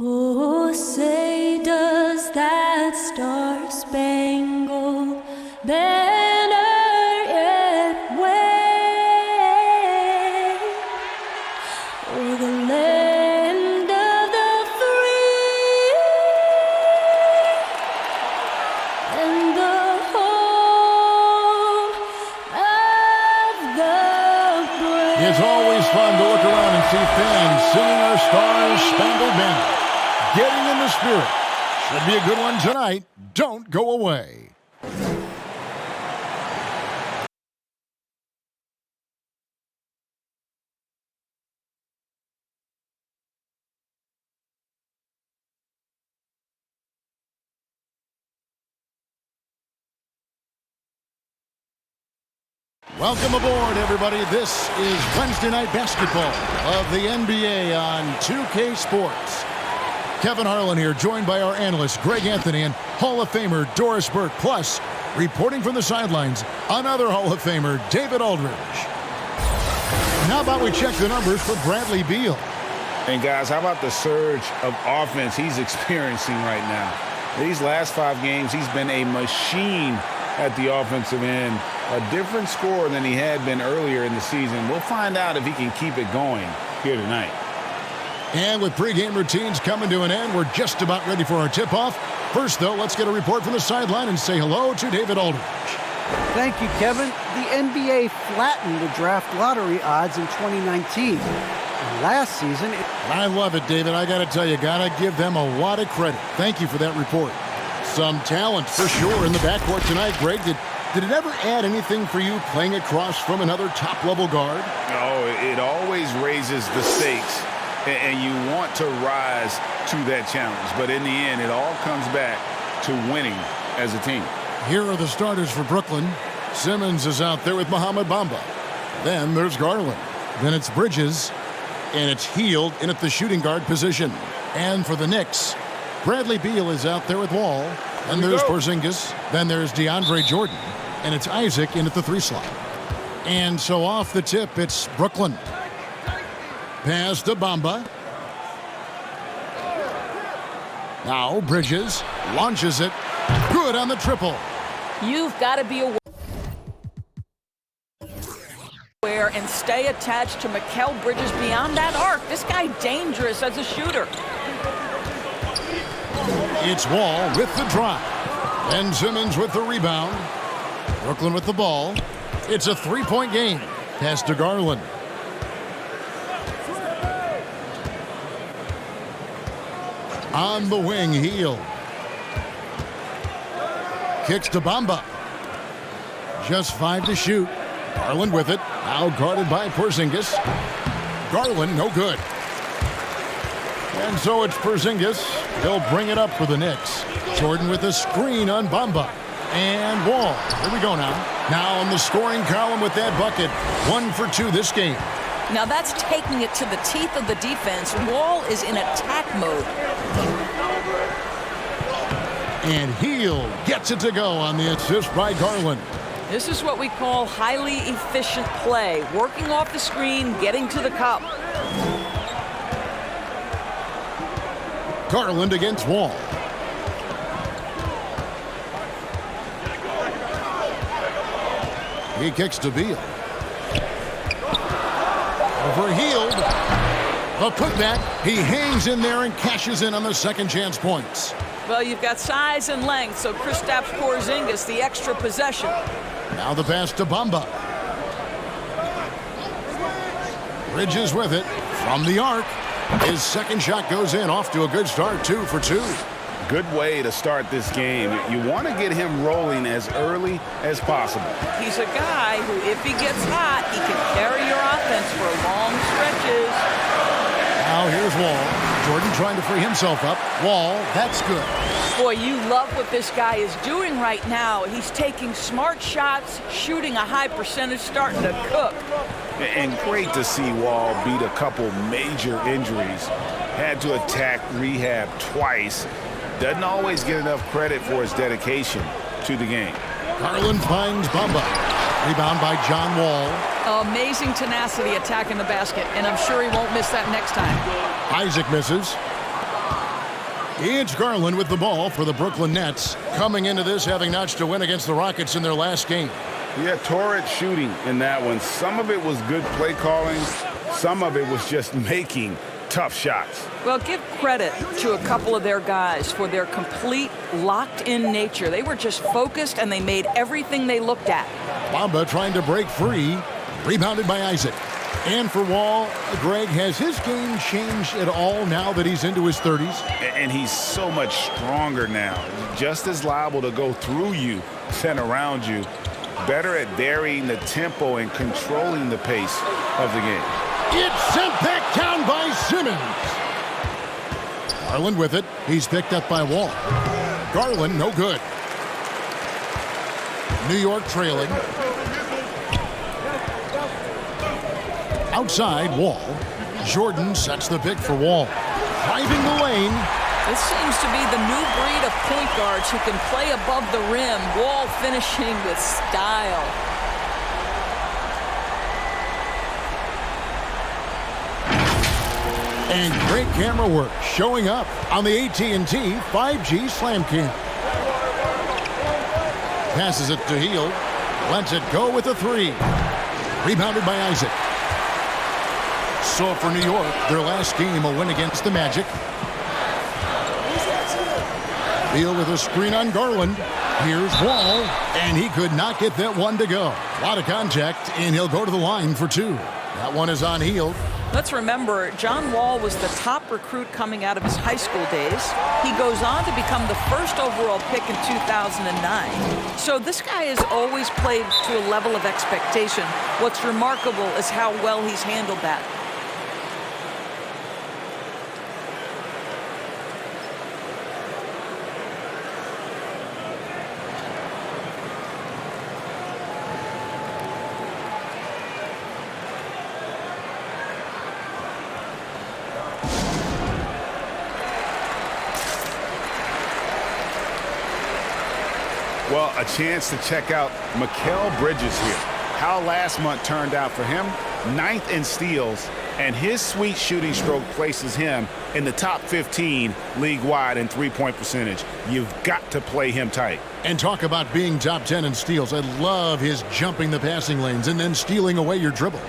Oh, say does that star-spangled banner yet wave o'er the land of the free and the home of the brave? It's always fun to look around and see fans singing our Star-Spangled Banner. Getting in the spirit. Should be a good one tonight. Don't go away. Welcome aboard, everybody. This is Wednesday Night Basketball of the NBA on 2K Sports. Kevin Harlan here, joined by our analyst, Greg Anthony, and Hall of Famer Doris Burke. Plus, reporting from the sidelines, another Hall of Famer, David Aldridge. And how about we check the numbers for Bradley Beal? And guys, how about the surge of offense he's experiencing right now? These last 5 games, he's been a machine at the offensive end. A different score than he had been earlier in the season. We'll find out if he can keep it going here tonight. And with pregame routines coming to an end, we're just about ready for our tip-off. First, though, let's get a report from the sideline and say hello to David Aldridge. Thank you, Kevin. The NBA flattened the draft lottery odds in 2019. And last season... I love it, David. I got to tell you, got to give them a lot of credit. Thank you for that report. Some talent for sure in the backcourt tonight. Greg, did it ever add anything for you playing across from another top-level guard? No, it always raises the stakes. And you want to rise to that challenge. But in the end, it all comes back to winning as a team. Here are the starters for Brooklyn. Simmons is out there with Mohamed Bamba. Then there's Garland. Then it's Bridges. And it's Hield in at the shooting guard position. And for the Knicks, Bradley Beal is out there with Wall. And there's Porzingis. Then there's DeAndre Jordan. And it's Isaac in at the 3 slot. And so off the tip, it's Brooklyn. Pass to Bamba. Now Bridges launches it. Good on the triple. You've got to be aware and stay attached to Mikal Bridges beyond that arc. This guy dangerous as a shooter. It's Wall with the drive. And Simmons with the rebound. Brooklyn with the ball. It's a 3-point game. Pass to Garland. On the wing, Hield. Kicks to Bamba. Just 5 to shoot. Garland with it. Now guarded by Porzingis. Garland, no good. And so it's Porzingis. He'll bring it up for the Knicks. Jordan with a screen on Bamba. And Wall. Here we go now. Now on the scoring column with that bucket. 1 for 2 this game. Now that's taking it to the teeth of the defense. Wall is in attack mode. And Hield gets it to go on the assist by Garland. This is what we call highly efficient play. Working off the screen, getting to the cup. Garland against Wall. He kicks to Beal. Over Hield. A putback. He hangs in there and cashes in on the second chance points. Well, you've got size and length, so Kristaps Porzingis, the extra possession. Now the pass to Bamba. Bridges with it from the arc. His second shot goes in, off to a good start, 2 for 2. Good way to start this game. You want to get him rolling as early as possible. He's a guy who, if he gets hot, he can carry your offense for long stretches. Now here's Wall. Jordan trying to free himself up. Wall, that's good. Boy, you love what this guy is doing right now. He's taking smart shots, shooting a high percentage, starting to cook. And great to see Wall beat a couple major injuries. Had to attack rehab twice. Doesn't always get enough credit for his dedication to the game. Garland finds Bamba. Rebound by John Wall. Amazing tenacity attacking the basket, and I'm sure he won't miss that next time. Isaac misses. It's Garland with the ball for the Brooklyn Nets, coming into this having notched a win against the Rockets in their last game. Yeah, torrid shooting in that one. Some of it was good play calling. Some of it was just making tough shots. Well, give credit to a couple of their guys for their complete locked-in nature. They were just focused, and they made everything they looked at. Bamba trying to break free. Rebounded by Isaac. And for Wall, Greg, has his game changed at all now that he's into his 30s? And he's so much stronger now. Just as liable to go through you than around you. Better at varying the tempo and controlling the pace of the game. It's sent back down by Simmons. Garland with it. He's picked up by Wall. Garland, no good. New York trailing. Outside, Wall. Jordan sets the pick for Wall. Driving the lane. This seems to be the new breed of point guards who can play above the rim. Wall finishing with style. And great camera work showing up on the AT&T 5G Slam Cam. Passes it to Beal. Lets it go with a three. Rebounded by Isaac. So for New York, their last game, a win against the Magic. Beal with a screen on Garland. Here's Wall, and he could not get that one to go. A lot of contact, and he'll go to the line for two. That one is on Hield. Let's remember, John Wall was the top recruit coming out of his high school days. He goes on to become the first overall pick in 2009. So this guy has always played to a level of expectation. What's remarkable is how well he's handled that. Well, a chance to check out Mikal Bridges here. How last month turned out for him, 9th in steals, and his sweet shooting stroke places him in the top 15 league-wide in three-point percentage. You've got to play him tight. And talk about being top 10 in steals. I love his jumping the passing lanes and then stealing away your dribble.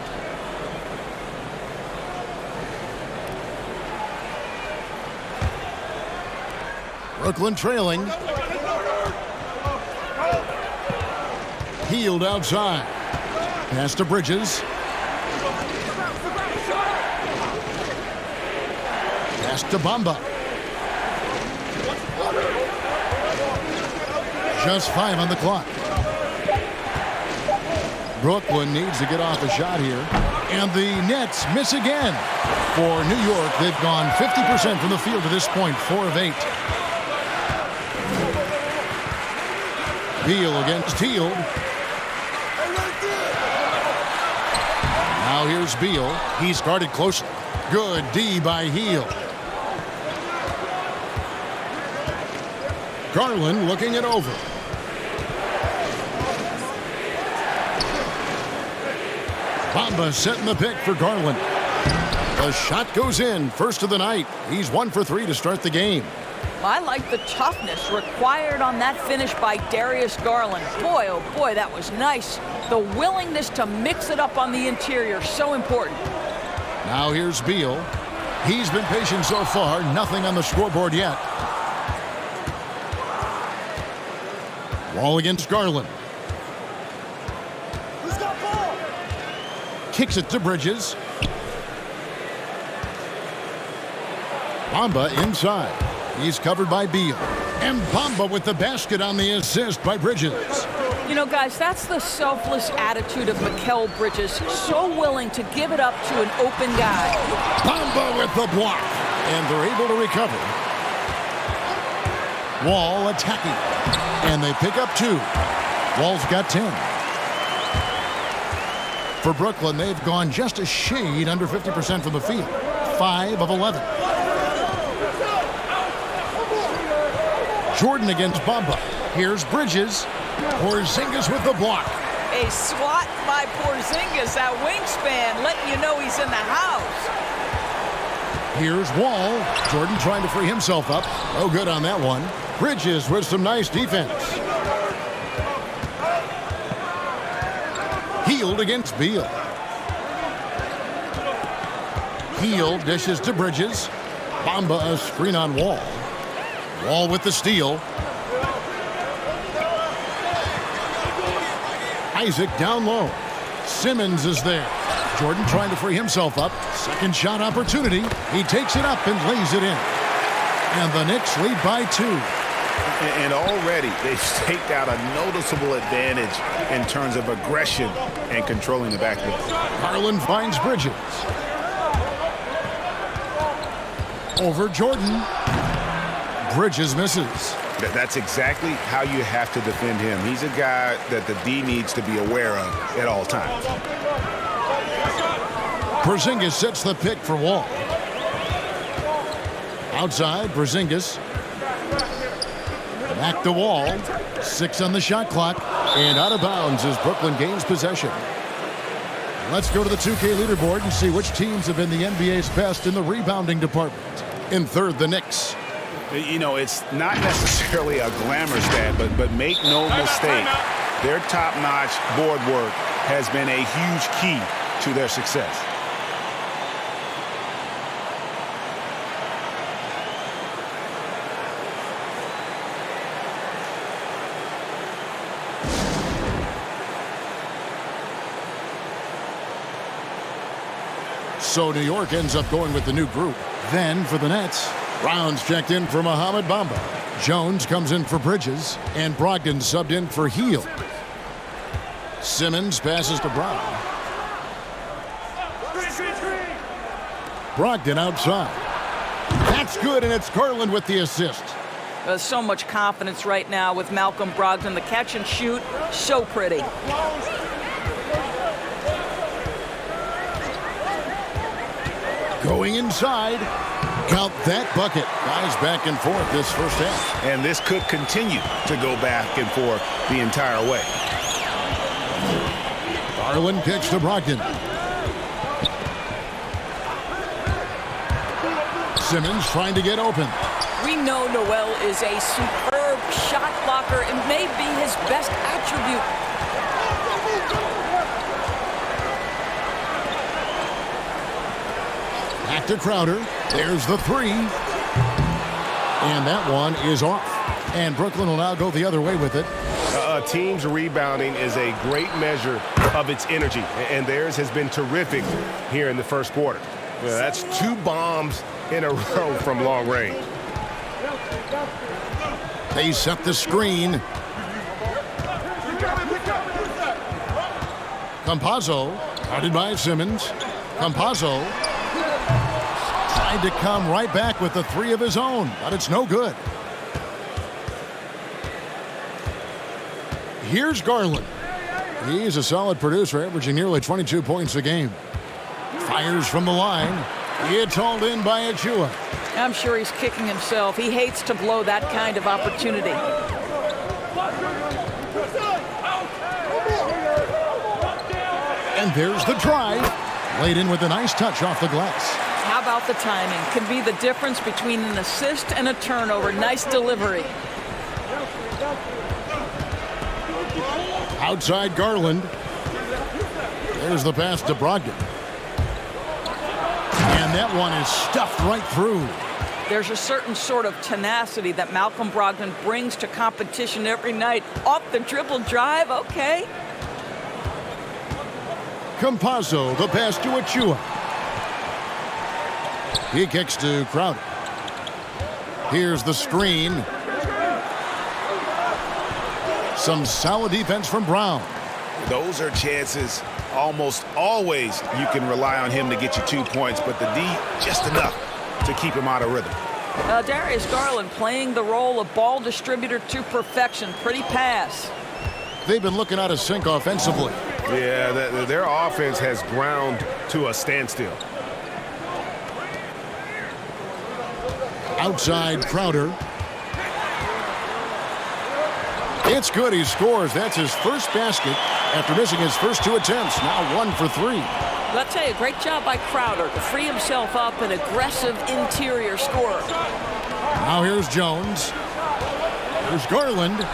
Brooklyn trailing. Hield outside. Pass to Bridges. Pass to Bamba. Just 5 on the clock. Brooklyn needs to get off a shot here. And the Nets miss again. For New York, they've gone 50% from the field to this point, 4 of 8. Beal against Hield. Now here's Beal. He's guarded closely. Good D by Hield. Garland looking it over. Bamba setting the pick for Garland. The shot goes in. First of the night. He's 1 for 3 to start the game. I like the toughness required on that finish by Darius Garland. Boy, oh boy, that was nice. The willingness to mix it up on the interior, so important. Now here's Beal. He's been patient so far. Nothing on the scoreboard yet. Wall against Garland. Who's got ball? Kicks it to Bridges. Bamba inside. He's covered by Beal. And Bamba with the basket on the assist by Bridges. You know, guys, that's the selfless attitude of Mikal Bridges. So willing to give it up to an open guy. Bamba with the block. And they're able to recover. Wall attacking. And they pick up 2. Wall's got 10. For Brooklyn, they've gone just a shade under 50% from the field. 5 of 11. Jordan against Bamba. Here's Bridges. Porzingis with the block. A swat by Porzingis, that wingspan, letting you know he's in the house. Here's Wall. Jordan trying to free himself up. No good on that one. Bridges with some nice defense. Healed against Beal. Heel dishes to Bridges. Bamba a screen on Wall. Wall with the steal. Isaac down low. Simmons is there. Jordan trying to free himself up. Second shot opportunity. He takes it up and lays it in. And the Knicks lead by 2. And already they've staked out a noticeable advantage in terms of aggression and controlling the backcourt. Garland finds Bridges. Over Jordan. Bridges misses. That's exactly how you have to defend him. He's a guy that the D needs to be aware of at all times. Porzingis sets the pick for Wall. Outside, Porzingis. Back to Wall. 6 on the shot clock. And out of bounds as Brooklyn gains possession. Let's go to the 2K leaderboard and see which teams have been the NBA's best in the rebounding department. In third, the Knicks. You know, it's not necessarily a glamour stat, but make no mistake, their top-notch board work has been a huge key to their success. So New York ends up going with the new group. Then for the Nets, Brown's checked in for Mohamed Bamba. Jones comes in for Bridges, and Brogdon subbed in for Heel. Simmons passes to Brown. Brogdon outside. That's good, and it's Garland with the assist. There's so much confidence right now with Malcolm Brogdon. The catch and shoot, so pretty. Going inside. Count that bucket. Guys back and forth this first half. And this could continue to go back and forth the entire way. Garland kicks to Brogdon. Simmons trying to get open. We know Noel is a superb shot blocker. It may be his best attribute. Back to Crowder. There's the 3. And that one is off. And Brooklyn will now go the other way with it. A team's rebounding is a great measure of its energy, and theirs has been terrific here in the first quarter. That's 2 bombs in a row from long range. They set the screen. Campazzo, guarded by Simmons. Campazzo tried to come right back with the 3 of his own, but it's no good. Here's Garland. He's a solid producer, averaging nearly 22 points a game. Fires from the line. It's hauled in by Achua. I'm sure he's kicking himself. He hates to blow that kind of opportunity. And there's the drive. Laid in with a nice touch off the glass. How about the timing? Can be the difference between an assist and a turnover. Nice delivery. Outside Garland. There's the pass to Brogdon. And that one is stuffed right through. There's a certain sort of tenacity that Malcolm Brogdon brings to competition every night. Off the dribble drive, okay. Campazzo, the pass to Achua. He kicks to Crowder. Here's the screen. Some solid defense from Brown. Those are chances almost always you can rely on him to get you 2 points, but the D just enough to keep him out of rhythm. Darius Garland playing the role of ball distributor to perfection. Pretty pass. They've been looking out of sync offensively. Yeah, their offense has ground to a standstill. Outside Crowder. It's good. He scores. That's his first basket after missing his first 2 attempts. Now 1 for 3. Let's say a great job by Crowder to free himself up, an aggressive interior scorer. Now here's Jones. There's Garland.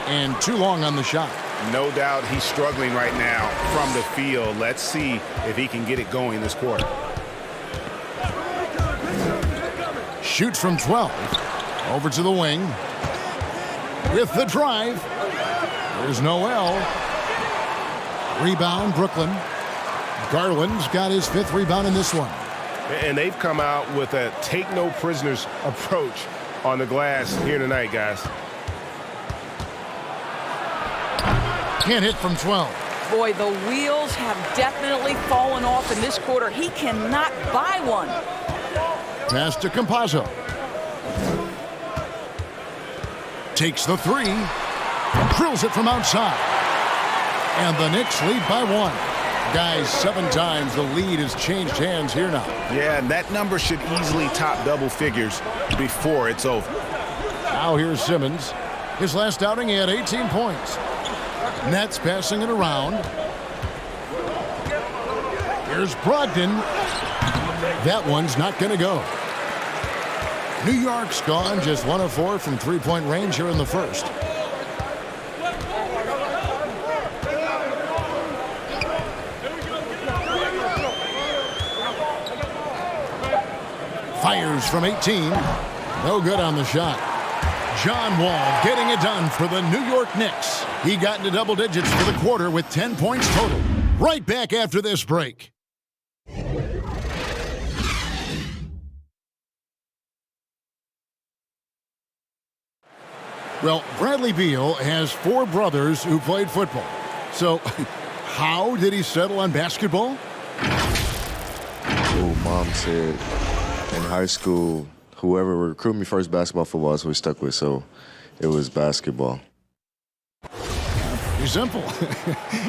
And too long on the shot. No doubt he's struggling right now from the field. Let's see if he can get it going this quarter. Shoots from 12. Over to the wing. With the drive. There's Noel. Rebound, Brooklyn. Garland's got his 5th rebound in this one. And they've come out with a take-no-prisoners approach on the glass here tonight, guys. Can't hit from 12. Boy, the wheels have definitely fallen off in this quarter. He cannot buy one. Pass to Campazzo. Takes the 3. Drills it from outside. And the Knicks lead by 1. Guys, 7 times the lead has changed hands here now. Yeah, and that number should easily top double figures before it's over. Now here's Simmons. His last outing, he had 18 points. Nets passing it around. Here's Brogdon. That one's not going to go. New York's gone just 1 of 4 from 3-point range here in the first. Fires from 18. No good on the shot. John Wall getting it done for the New York Knicks. He got into double digits for the quarter with 10 points total. Right back after this break. Well, Bradley Beal has 4 brothers who played football. So, how did he settle on basketball? Oh, Mom said in high school, whoever would recruit me first, basketball, football is what we stuck with. So, it was basketball. Pretty simple.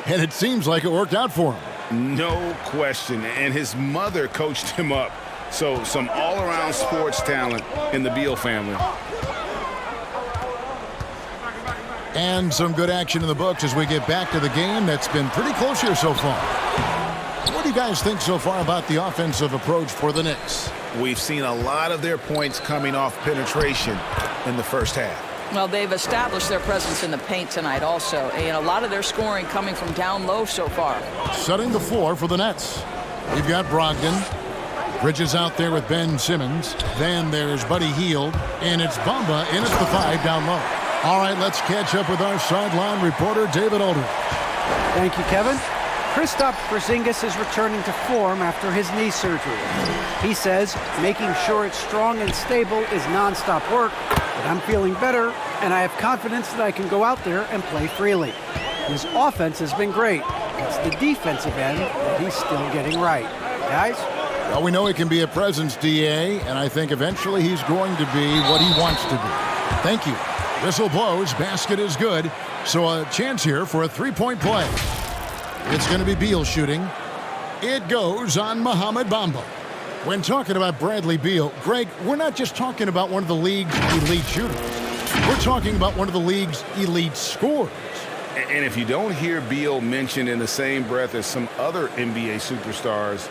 And it seems like it worked out for him. No question. And his mother coached him up. So, some all-around sports talent in the Beal family. And some good action in the books as we get back to the game that's been pretty close here so far. What do you guys think so far about the offensive approach for the Knicks? We've seen a lot of their points coming off penetration in the first half. Well, they've established their presence in the paint tonight also. And a lot of their scoring coming from down low so far. Setting the floor for the Nets. We've got Brogdon. Bridges out there with Ben Simmons. Then there's Buddy Hield. And it's Bamba in at the 5 down low. All right, let's catch up with our sideline reporter, David Aldridge. Thank you, Kevin. Kristaps Porzingis is returning to form after his knee surgery. He says making sure it's strong and stable is nonstop work, but I'm feeling better, and I have confidence that I can go out there and play freely. His offense has been great. It's the defensive end that he's still getting right. Guys? Well, we know he can be a presence, DA, and I think eventually he's going to be what he wants to be. Thank you. Whistle blows, basket is good, so a chance here for a 3-point play. It's going to be Beal shooting. It goes on Mohamed Bamba. When talking about Bradley Beal, Greg, we're not just talking about one of the league's elite shooters. We're talking about one of the league's elite scorers. And if you don't hear Beal mentioned in the same breath as some other NBA superstars,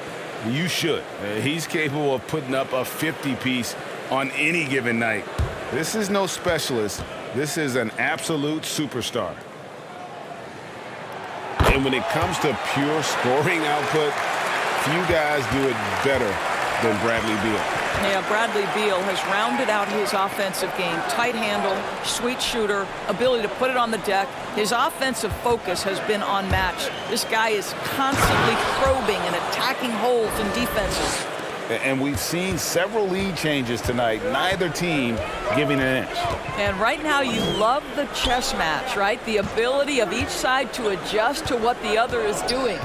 you should. He's capable of putting up a 50-piece on any given night. This is no specialist. This is an absolute superstar. And when it comes to pure scoring output, few guys do it better than Bradley Beal. Yeah, Bradley Beal has rounded out his offensive game. Tight handle, sweet shooter, ability to put it on the deck. His offensive focus has been unmatched. This guy is constantly probing and attacking holes in defenses. And we've seen several lead changes tonight, neither team giving an inch. And right now you love the chess match, right? The ability of each side to adjust to what the other is doing.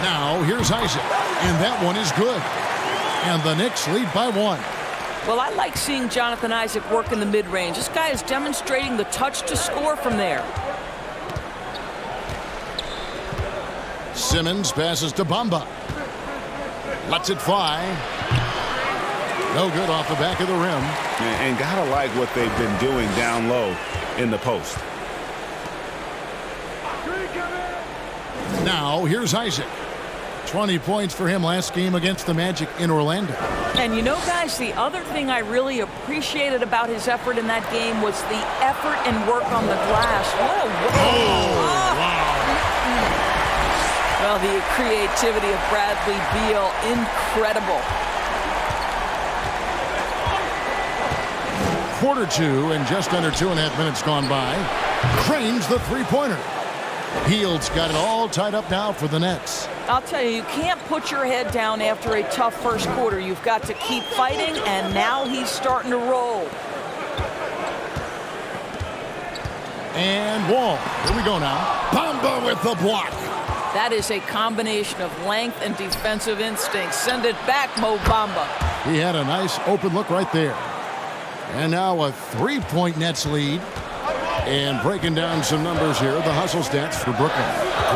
Now here's Isaac, and that one is good. And the Knicks lead by 1. Well, I like seeing Jonathan Isaac work in the mid-range. This guy is demonstrating the touch to score from there. Simmons passes to Bamba. Lets it fly. No good off the back of the rim. And gotta like what they've been doing down low in the post. Now, here's Isaac. 20 points for him last game against the Magic in Orlando. And you know, guys, the other thing I really appreciated about his effort in that game was the effort and work on the glass. What a Well, the creativity of Bradley Beal, incredible. Quarter two and just under 2.5 minutes gone by. Cranes the three-pointer. Hield's got it all tied up now for the Nets. I'll tell you, you can't put your head down after a tough first quarter. You've got to keep fighting, and now he's starting to roll. And Wall. Here we go now. Bamba with the block. That is a combination of length and defensive instinct. Send it back, Mo Bamba. He had a nice open look right there. And now a three-point Nets lead. And breaking down some numbers here, the hustle stats for Brooklyn.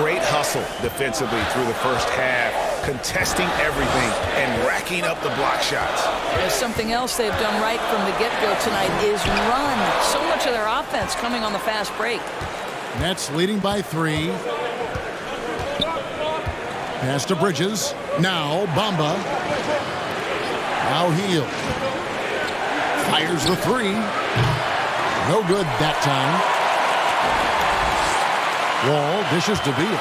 Great hustle defensively through the first half, contesting everything and racking up the block shots. There's something else they've done right from the get-go tonight is run. So much of their offense coming on the fast break. Nets leading by 3. Pass to Bridges. Now Bamba. Now Hield. Fires the 3. No good that time. Wall dishes to Beal.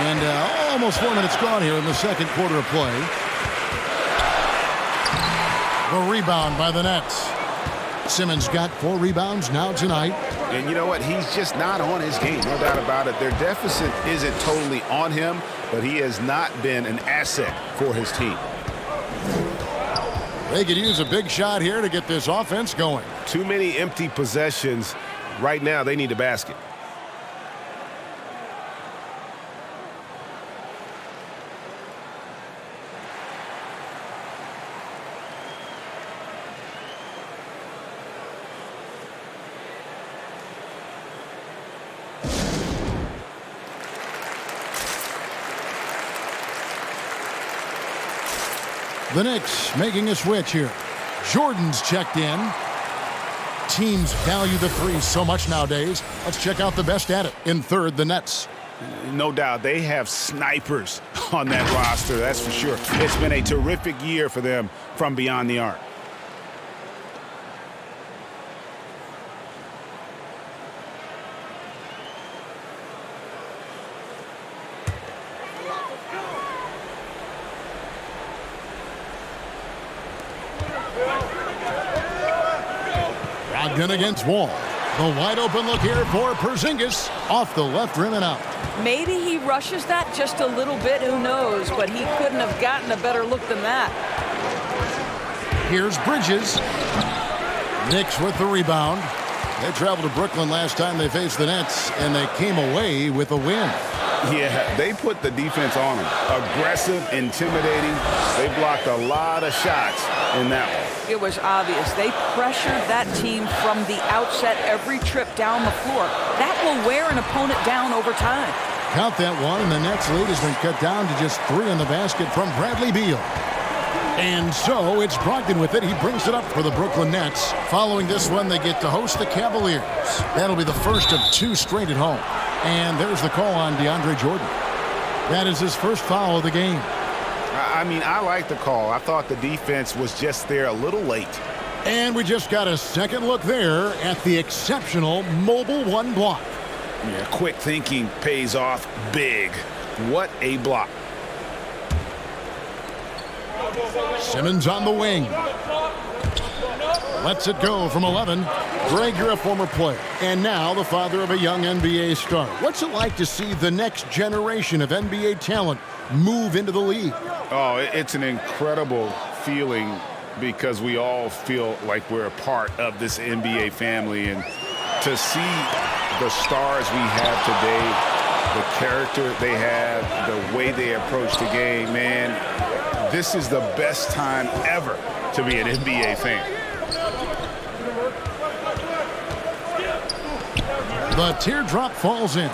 And almost 4 minutes gone here in the second quarter of play. The rebound by the Nets. Simmons got 4 rebounds now tonight. And you know what? He's just not on his game, no doubt about it. Their deficit isn't totally on him, but he has not been an asset for his team. They could use a big shot here to get this offense going. Too many empty possessions. Right now, they need a basket. The Knicks making a switch here. Jordan's checked in. Teams value the 3 so much nowadays. Let's check out the best at it. In third, the Nets. No doubt they have snipers on that roster, that's for sure. It's been a terrific year for them from beyond the arc. Brogdon against Wall. The wide open look here for Porzingis. Off the left rim and out. Maybe he rushes that just a little bit, who knows, but he couldn't have gotten a better look than that. Here's Bridges. Knicks with the rebound. They traveled to Brooklyn last time they faced the Nets, and they came away with a win. Yeah, they put the defense on them. Aggressive, intimidating. They blocked a lot of shots in that one. It was obvious. They pressured that team from the outset every trip down the floor. That will wear an opponent down over time. Count that one, and the Nets lead has been cut down to just 3 in the basket from Bradley Beal. And so it's Brogdon with it. He brings it up for the Brooklyn Nets. Following this one, they get to host the Cavaliers. That'll be the first of 2 straight at home. And there's the call on DeAndre Jordan. That is his first foul of the game. I mean, I like the call. I thought the defense was just there a little late. And we just got a second look there at the exceptional mobile 1 block. Yeah, quick thinking pays off big. What a block. Simmons on the wing. Lets it go from 11. Greg, you're a former player, and now the father of a young NBA star. What's it like to see the next generation of NBA talent move into the league? Oh, it's an incredible feeling because we all feel like we're a part of this NBA family. And to see the stars we have today, the character they have, the way they approach the game, man, this is the best time ever to be an NBA fan. The teardrop falls in.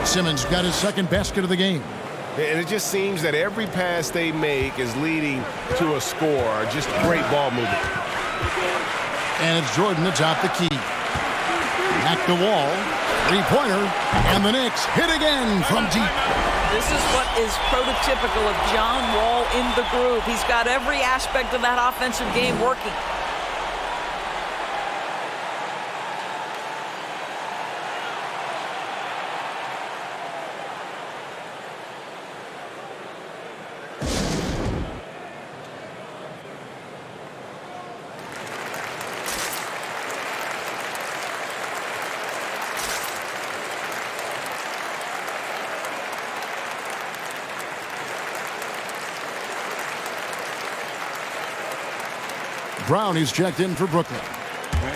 Simmons got his second basket of the game. And it just seems that every pass they make is leading to a score. Just great ball movement. And it's Jordan atop the key. Back to Wall. Three-pointer. And the Knicks hit again from deep. This is what is prototypical of John Wall in the groove. He's got every aspect of that offensive game working. Brown is checked in for Brooklyn.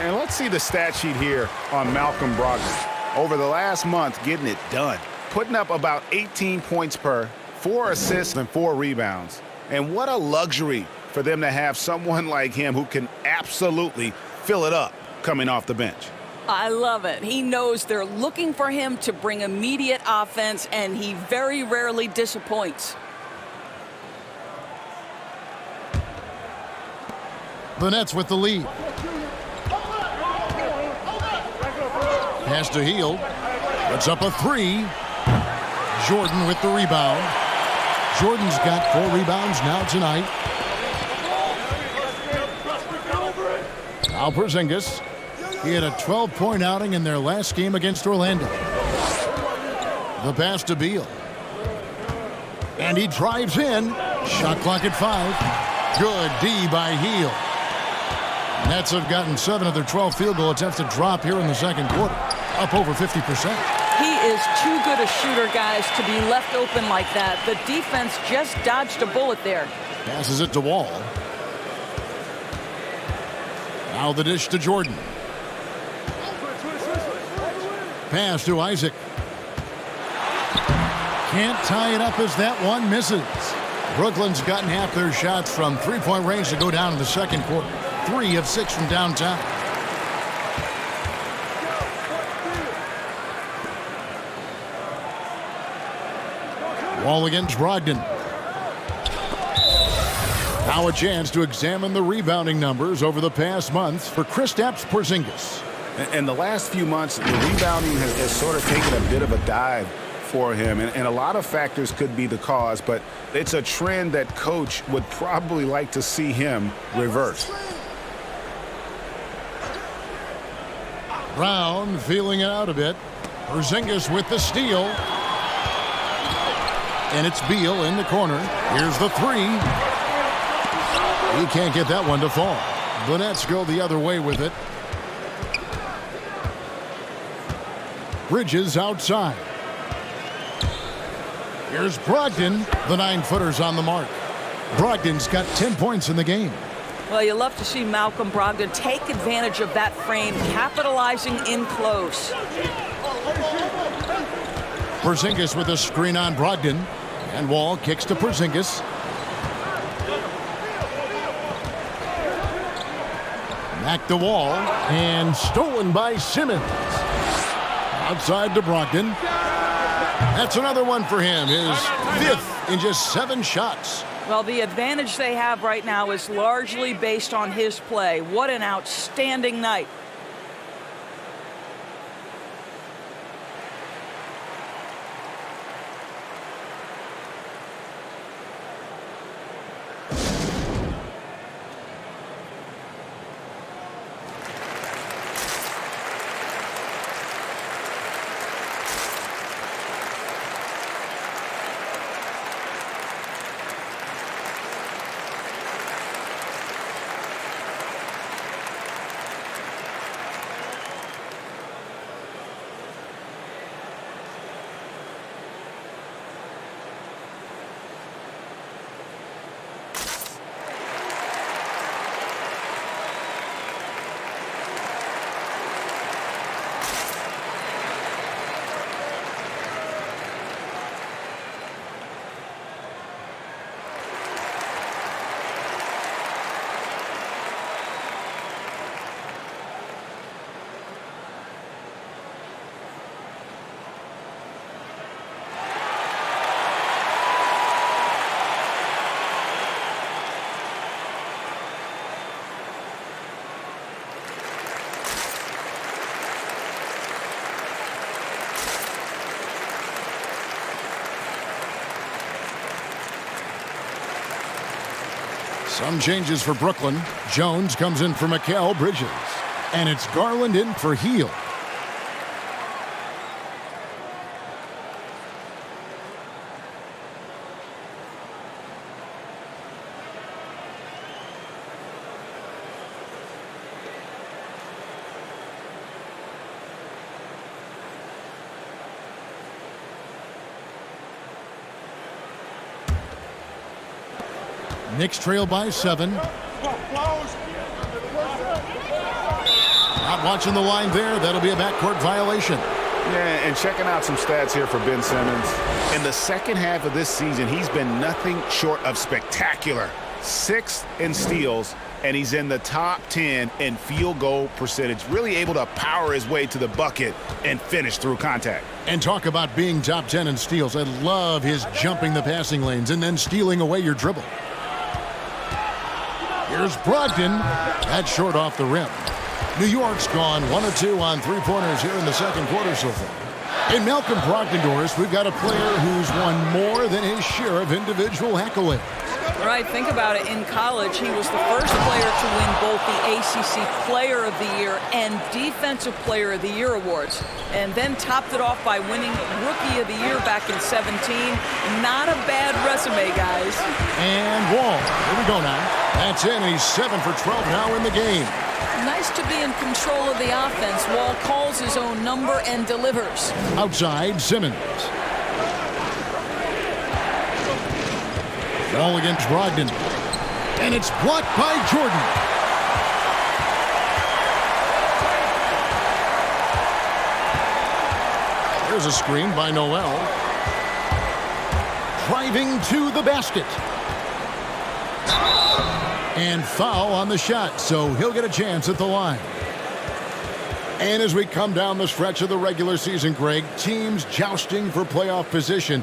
And let's see the stat sheet here on Malcolm Brogdon. Over the last month, getting it done. Putting up about 18 points per, 4 assists and 4 rebounds. And what a luxury for them to have someone like him who can absolutely fill it up coming off the bench. I love it. He knows they're looking for him to bring immediate offense, and he very rarely disappoints. The Nets with the lead. Pass to Hield. Puts up a three. Jordan with the rebound. Jordan's got 4 rebounds now tonight. Now Porzingis. He had a 12-point outing in their last game against Orlando. The pass to Beal. And he drives in. Shot clock at 5. Good D by Hield. Nets have gotten 7 of their 12 field goal attempts to drop here in the second quarter, up over 50%. He is too good a shooter, guys, to be left open like that. The defense just dodged a bullet there. Passes it to Wall. Now the dish to Jordan. Pass to Isaac. Can't tie it up as that one misses. Brooklyn's gotten half their shots from three-point range to go down in the second quarter. 3 of 6 from downtown. Wall against Brogdon. Now a chance to examine the rebounding numbers over the past months for Kristaps Porzingis. In the last few months, the rebounding has sort of taken a bit of a dive for him, and a lot of factors could be the cause, but it's a trend that coach would probably like to see him reverse. Brown feeling it out a bit. Porzingis with the steal. And it's Beal in the corner. Here's the three. He can't get that one to fall. The Nets go the other way with it. Bridges outside. Here's Brogdon. The 9-footer's on the mark. Brogdon's got 10 points in the game. Well, you love to see Malcolm Brogdon take advantage of that frame, capitalizing in close. Porzingis with a screen on Brogdon. And Wall kicks to Porzingis. Back to Wall. And stolen by Simmons. Outside to Brogdon. That's another one for him. His 5th in just 7 shots. Well, the advantage they have right now is largely based on his play. What an outstanding night. Some changes for Brooklyn. Jones comes in for Mikal Bridges. And it's Garland in for Beal. Knicks trail by 7. Not watching the line there. That'll be a backcourt violation. Yeah, and checking out some stats here for Ben Simmons. In the second half of this season, he's been nothing short of spectacular. 6th in steals, and he's in the top 10 in field goal percentage. Really able to power his way to the bucket and finish through contact. And talk about being top 10 in steals. I love his jumping the passing lanes and then stealing away your dribble. Here's Brogdon. That's short off the rim. New York's gone 1 of 2 on three-pointers here in the second quarter so far. In Malcolm Brogdon, Doris, we've got a player who's won more than his share of individual accolades. Right, think about it. In college, he was the first player to win both the ACC Player of the Year and Defensive Player of the Year awards, and then topped it off by winning Rookie of the Year back in 2017. Not a bad resume, guys. And Wall. Here we go now. That's in. He's 7 for 12 now in the game. Nice to be in control of the offense. Wall calls his own number and delivers. Outside, Simmons. Ball against Brogdon. And it's blocked by Jordan. There's a screen by Noel. Driving to the basket. And foul on the shot, so he'll get a chance at the line. And as we come down the stretch of the regular season, Greg, teams jousting for playoff position.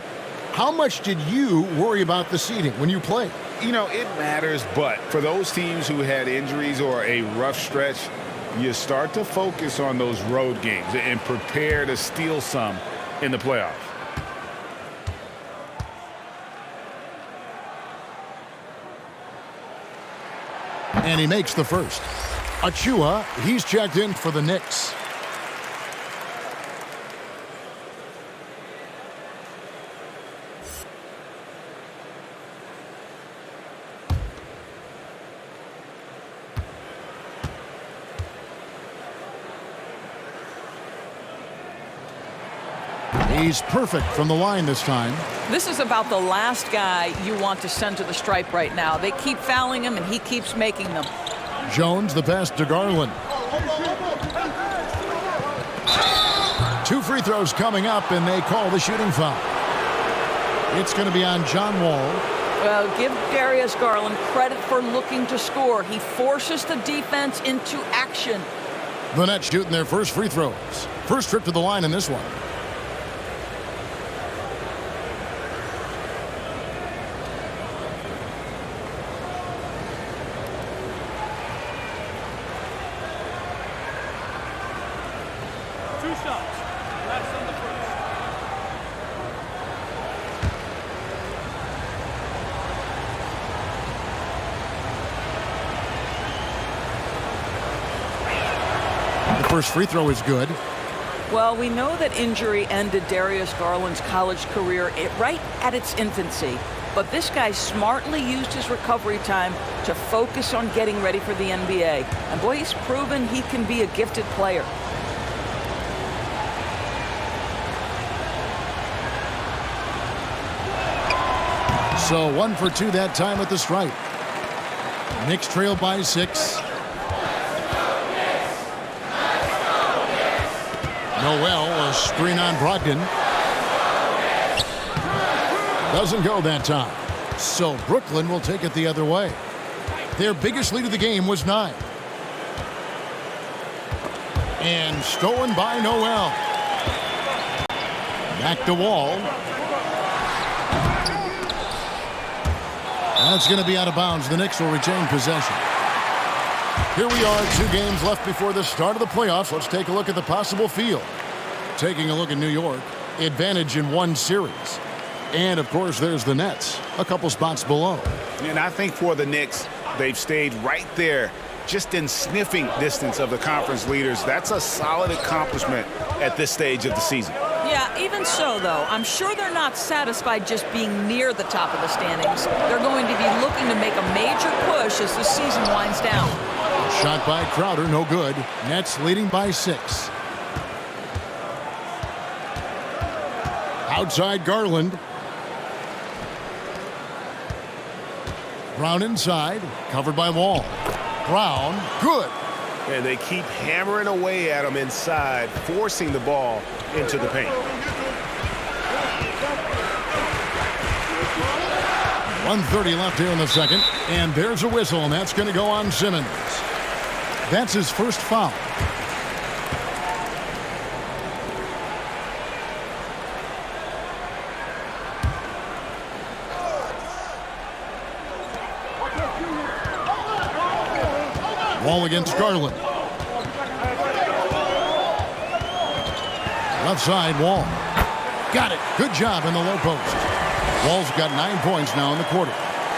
How much did you worry about the seeding when you played? You know, it matters, but for those teams who had injuries or a rough stretch, you start to focus on those road games and prepare to steal some in the playoffs. And he makes the first. Achua, he's checked in for the Knicks. He's perfect from the line this time. This is about the last guy you want to send to the stripe right now. They keep fouling him, and he keeps making them. Jones, the pass to Garland. 2 free throws coming up, and they call the shooting foul. It's going to be on John Wall. Well, give Darius Garland credit for looking to score. He forces the defense into action. The Nets shooting their first free throws. First trip to the line in this one. First free throw is good. Well, we know that injury ended Darius Garland's college career right at its infancy. But this guy smartly used his recovery time to focus on getting ready for the NBA. And boy, he's proven he can be a gifted player. So 1 for 2 that time at the stripe. Knicks trail by 6. Noel, a screen on Brogdon. Doesn't go that time. So Brooklyn will take it the other way. Their biggest lead of the game was 9. And stolen by Noel. Back to Wall. That's going to be out of bounds. The Knicks will retain possession. Here we are, 2 games left before the start of the playoffs. Let's take a look at the possible field. Taking a look at New York, advantage in 1 series. And, of course, there's the Nets, a couple spots below. And I think for the Knicks, They've stayed right there, just in sniffing distance of the conference leaders. That's a solid accomplishment at this stage of the season. Yeah, even so, though, I'm sure they're not satisfied just being near the top of the standings. They're going to be looking to make a major push as the season winds down. Shot by Crowder, no good. Nets leading by 6. Outside Garland. Brown inside, covered by Wall. Brown, good. And they keep hammering away at him inside, forcing the ball into the paint. 1:30 left here in the second, and there's a whistle, and that's going to go on Simmons. That's his first foul. Wall against Garland. Left side, Wall. Got it. Good job in the low post. Wall's got 9 points now in the quarter.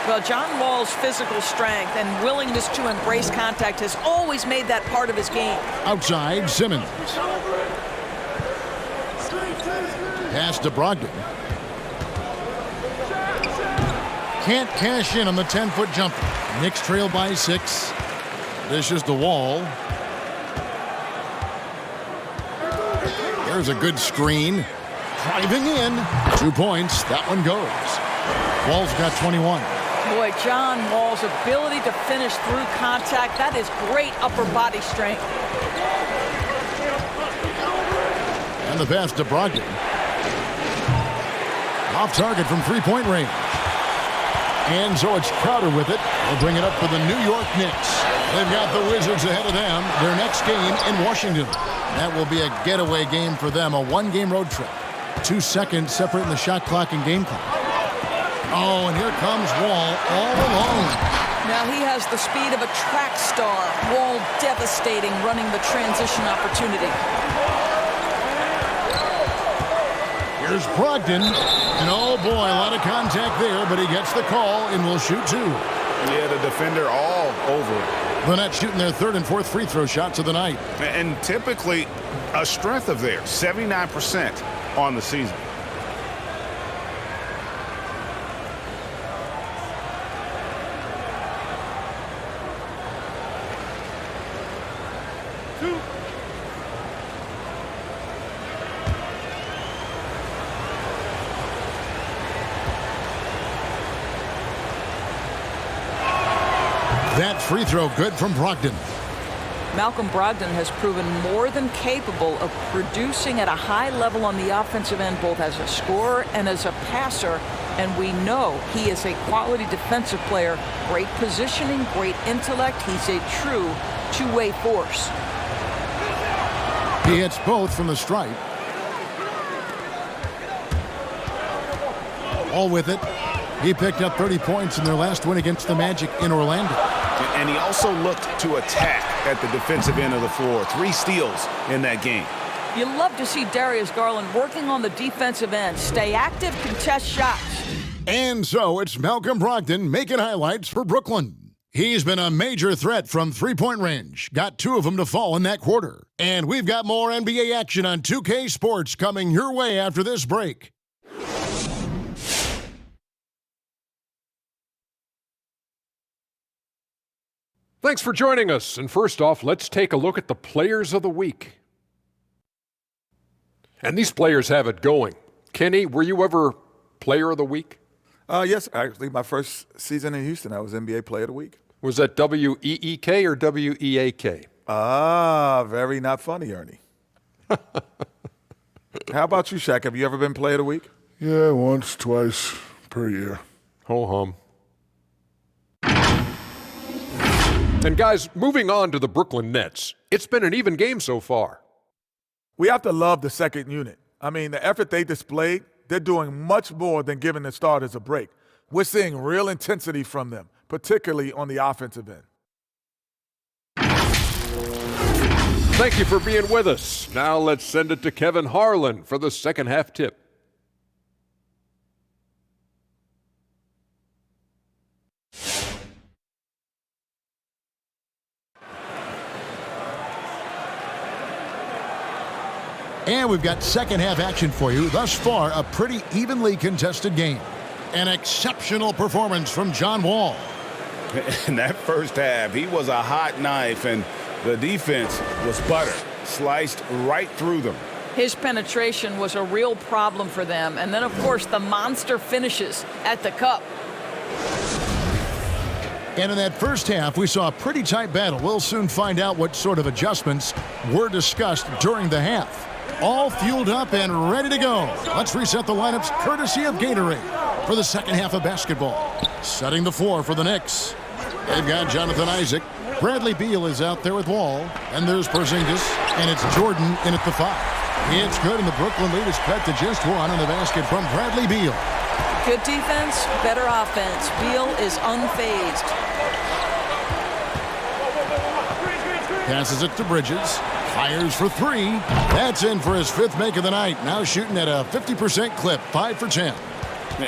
Well, John Wall's physical strength and willingness to embrace contact has always made that part of his game. Outside, Simmons. Pass to Brogdon. Can't cash in on the 10-foot jumper. Knicks trail by 6. Dishes to Wall. There's a good screen. Driving in. 2 points. That one goes. Wall's got 21. Boy, John Wall's ability to finish through contact, that is great upper body strength. And the pass to Brogdon. Off target from three-point range. And so it's Crowder with it. They'll bring it up for the New York Knicks. They've got the Wizards ahead of them. Their next game in Washington. That will be a getaway game for them, a one-game road trip. 2 seconds separating the shot clock and game clock. Oh, and here comes Wall all alone. Now he has the speed of a track star. Wall devastating running the transition opportunity. Here's Brogdon. And oh boy, a lot of contact there, but he gets the call and will shoot 2. Yeah, the defender all over it. The Nets shooting their 3rd and 4th free throw shots of the night. And typically a strength of theirs, 79% on the season. That free throw good from Brogdon. Malcolm Brogdon has proven more than capable of producing at a high level on the offensive end, both as a scorer and as a passer. And we know he is a quality defensive player. Great positioning, great intellect. He's a true two-way force. He hits both from the stripe. All with it. He picked up 30 points in their last win against the Magic in Orlando. And he also looked to attack at the defensive end of the floor. 3 steals in that game. You love to see Darius Garland working on the defensive end. Stay active, contest shots. And so it's Malcolm Brogdon making highlights for Brooklyn. He's been a major threat from three-point range. Got 2 of them to fall in that quarter. And we've got more NBA action on 2K Sports coming your way after this break. Thanks for joining us. And first off, let's take a look at the players of the week. And these players have it going. Kenny, were you ever player of the week? Yes, actually, my first season in Houston, I was NBA Player of the Week. Was that W-E-E-K or W-E-A-K? Very not funny, Ernie. How about you, Shaq? Have you ever been Player of the Week? Yeah, once, twice per year. Ho-hum. And guys, moving on to the Brooklyn Nets. It's been an even game so far. We have to love the second unit. I mean, the effort they displayed, they're doing much more than giving the starters a break. We're seeing real intensity from them, particularly on the offensive end. Thank you for being with us. Now let's send it to Kevin Harlan for the second half tip. And we've got second half action for you. Thus far, a pretty evenly contested game. An exceptional performance from John Wall. In that first half, he was a hot knife, and the defense was butter, sliced right through them. His penetration was a real problem for them. And then, of course, the monster finishes at the cup. And in that first half, we saw a pretty tight battle. We'll soon find out what sort of adjustments were discussed during the half. All fueled up and ready to go. Let's reset the lineups courtesy of Gatorade for the second half of basketball. Setting the floor for the Knicks. They've got Jonathan Isaac. Bradley Beal is out there with Wall. And there's Porzingis. And it's Jordan in at the 5. It's good, and the Brooklyn lead is cut to just 1 on the basket from Bradley Beal. Good defense, better offense. Beal is unfazed. Passes it to Bridges. Fires for 3. That's in for his 5th make of the night. Now shooting at a 50% clip, 5 for 10.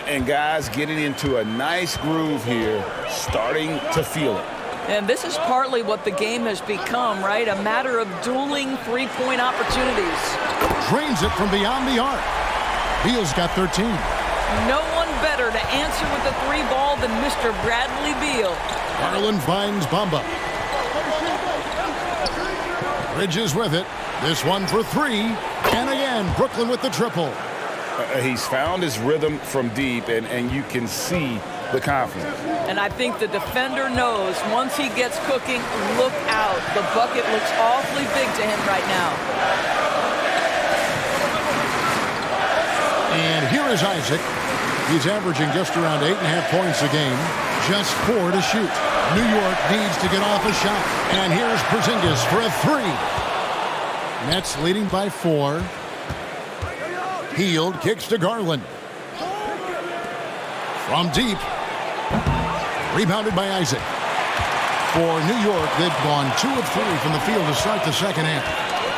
And guys getting into a nice groove here, starting to feel it. And this is partly what the game has become, right? A matter of dueling three-point opportunities. Drains it from beyond the arc. Beal's got 13. No one better to answer with the 3 ball than Mr. Bradley Beal. Garland finds Bamba. Bridges with it. This one for 3. And again, Brooklyn with the triple. He's found his rhythm from deep, and you can see the confidence. And I think the defender knows once he gets cooking, look out. The bucket looks awfully big to him right now. And here is Isaac. He's averaging just around 8.5 points a game. Just 4 to shoot. New York needs to get off a shot. And here's Porzingis for a 3. Nets leading by 4. Hield kicks to Garland. From deep. Rebounded by Isaac. For New York, they've gone 2 of 3 from the field to start the second half.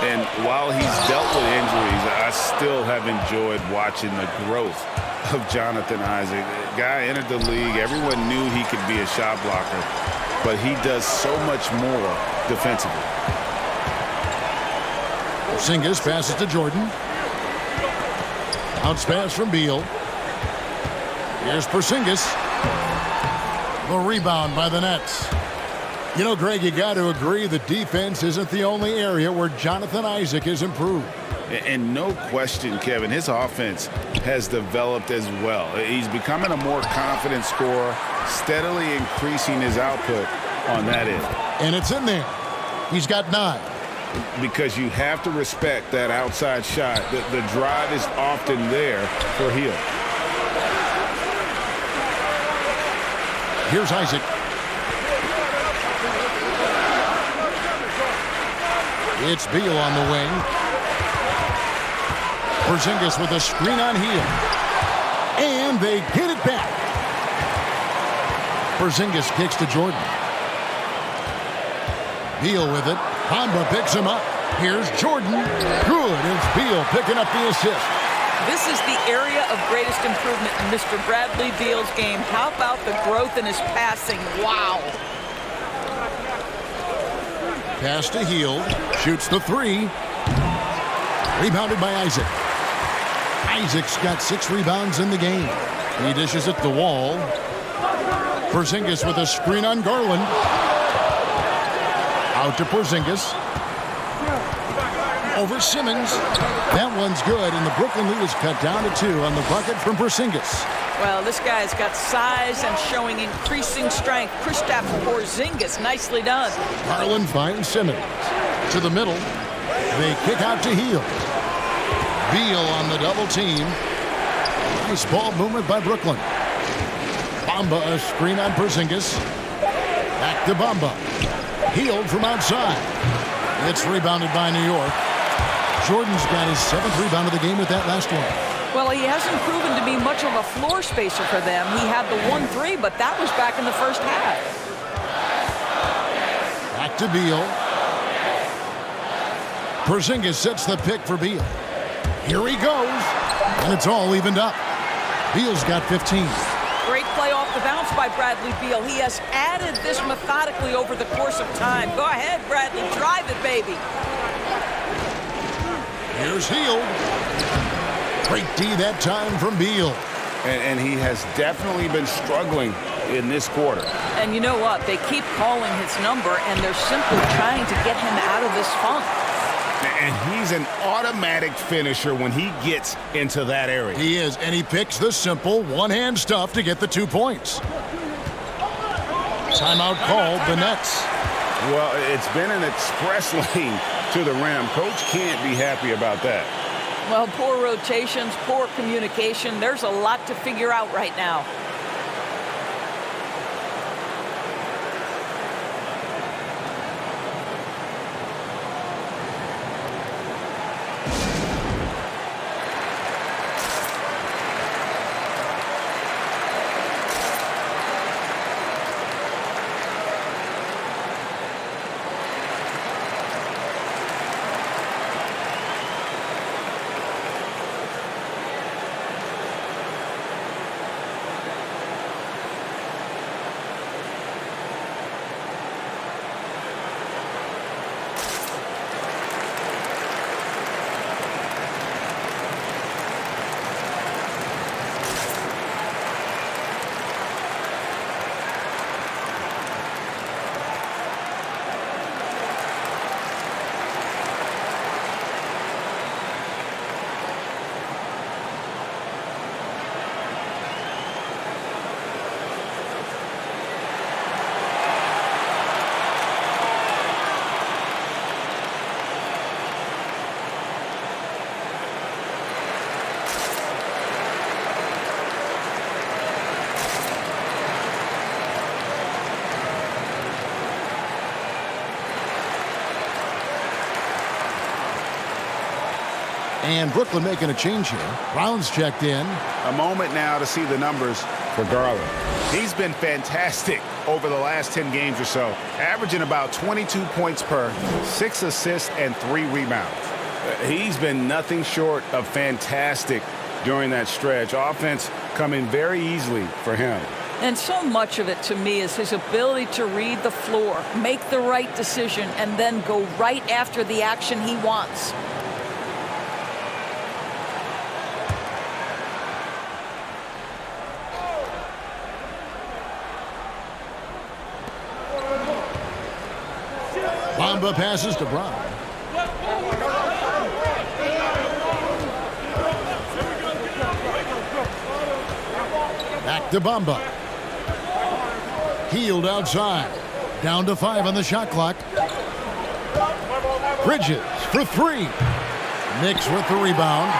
And while he's dealt with injuries, I still have enjoyed watching the growth of Jonathan Isaac. The guy entered the league. Everyone knew he could be a shot blocker, but he does so much more defensively. Porzingis passes to Jordan. Bounce pass from Beal. Here's Porzingis. The rebound by the Nets. You know, Greg, you got to agree the defense isn't the only area where Jonathan Isaac has improved. And no question, Kevin, his offense has developed as well. He's becoming a more confident scorer, steadily increasing his output on that end. And it's in there. He's got 9. Because you have to respect that outside shot. The drive is often there for Hield. Here's Isaac. It's Beal on the wing. Porzingis with a screen on Hield. And they get it back. Porzingis kicks to Jordan. Beal with it. Bamba picks him up. Here's Jordan. Good. It's Beal picking up the assist. This is the area of greatest improvement in Mr. Bradley Beal's game. How about the growth in his passing? Wow. Pass to Hield. Shoots the 3. Rebounded by Isaac. Isaac's got 6 rebounds in the game. He dishes it to Wall. Porzingis with a screen on Garland. Out to Porzingis. Over Simmons. That one's good, and the Brooklyn lead is cut down to 2 on the bucket from Porzingis. Well, this guy's got size and showing increasing strength. Kristaps Porzingis, nicely done. Garland finds Simmons. To the middle. They kick out to Hield. Beal on the double team. Nice ball movement by Brooklyn. Bamba a screen on Porzingis. Back to Bamba. Hield from outside. It's rebounded by New York. Jordan's got his 7th rebound of the game with that last one. Well, he hasn't proven to be much of a floor spacer for them. He had the 1-3, but that was back in the first half. Back to Beal. Porzingis sets the pick for Beal. Here he goes. And it's all evened up. Beal's got 15. Great play off the bounce by Bradley Beal. He has added this methodically over the course of time. Go ahead, Bradley. Drive it, baby. Here's Hield. Great D that time from Beal. And he has definitely been struggling in this quarter. And you know what? They keep calling his number, and they're simply trying to get him out of this funk. And he's an automatic finisher when he gets into that area. He is, and he picks the simple one-hand stuff to get the 2 points. Timeout called the Nets. Well, it's been an express lane to the rim. Coach can't be happy about that. Well, poor rotations, poor communication. There's a lot to figure out right now. And Brooklyn making a change here. Brown's checked in. A moment now to see the numbers for Garland. He's been fantastic over the last 10 games or so, averaging about 22 points per, 6 assists, and 3 rebounds. He's been nothing short of fantastic during that stretch. Offense coming very easily for him. And so much of it, to me, is his ability to read the floor, make the right decision, and then go right after the action he wants. Bamba passes to Brown. Back to Bamba. Hield outside. Down to 5 on the shot clock. Bridges for 3. Knicks with the rebound.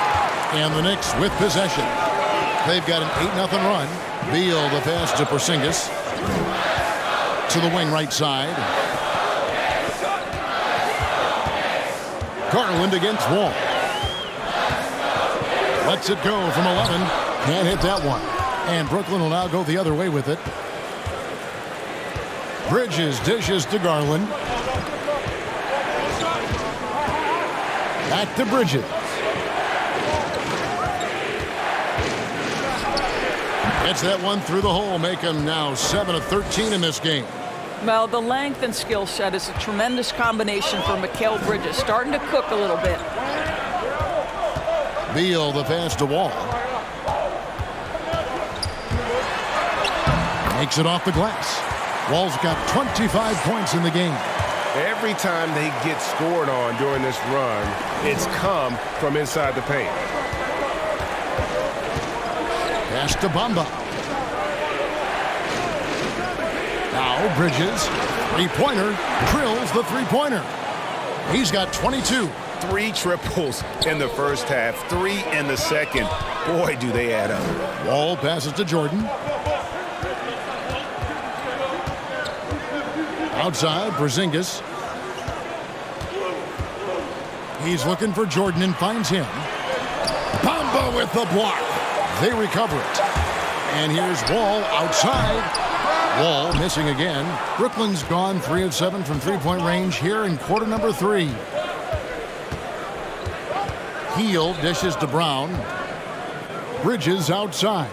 And the Knicks with possession. They've got an 8-0 run. Beal the pass to Porzingis. To the wing right side. Garland against Wall. Lets it go from 11. Can't hit that one. And Brooklyn will now go the other way with it. Bridges dishes to Garland. Back to Bridges. Gets that one through the hole. Make him now 7 of 13 in this game. Well, the length and skill set is a tremendous combination for Mikal Bridges. Starting to cook a little bit. Beal the pass to Wall. Makes it off the glass. Wall's got 25 points in the game. Every time they get scored on during this run, it's come from inside the paint. Pass to Bamba. Now Bridges, three-pointer, drills the three-pointer. He's got 22. 3 triples in the first half, 3 in the second. Boy, do they add up. Wall passes to Jordan. Outside, Porzingis. He's looking for Jordan and finds him. Bamba with the block. They recover it. And here's Wall outside. Wall missing again. Brooklyn's gone 3 of 7 from three-point range here in quarter number 3. Hield dishes to Brown. Bridges outside.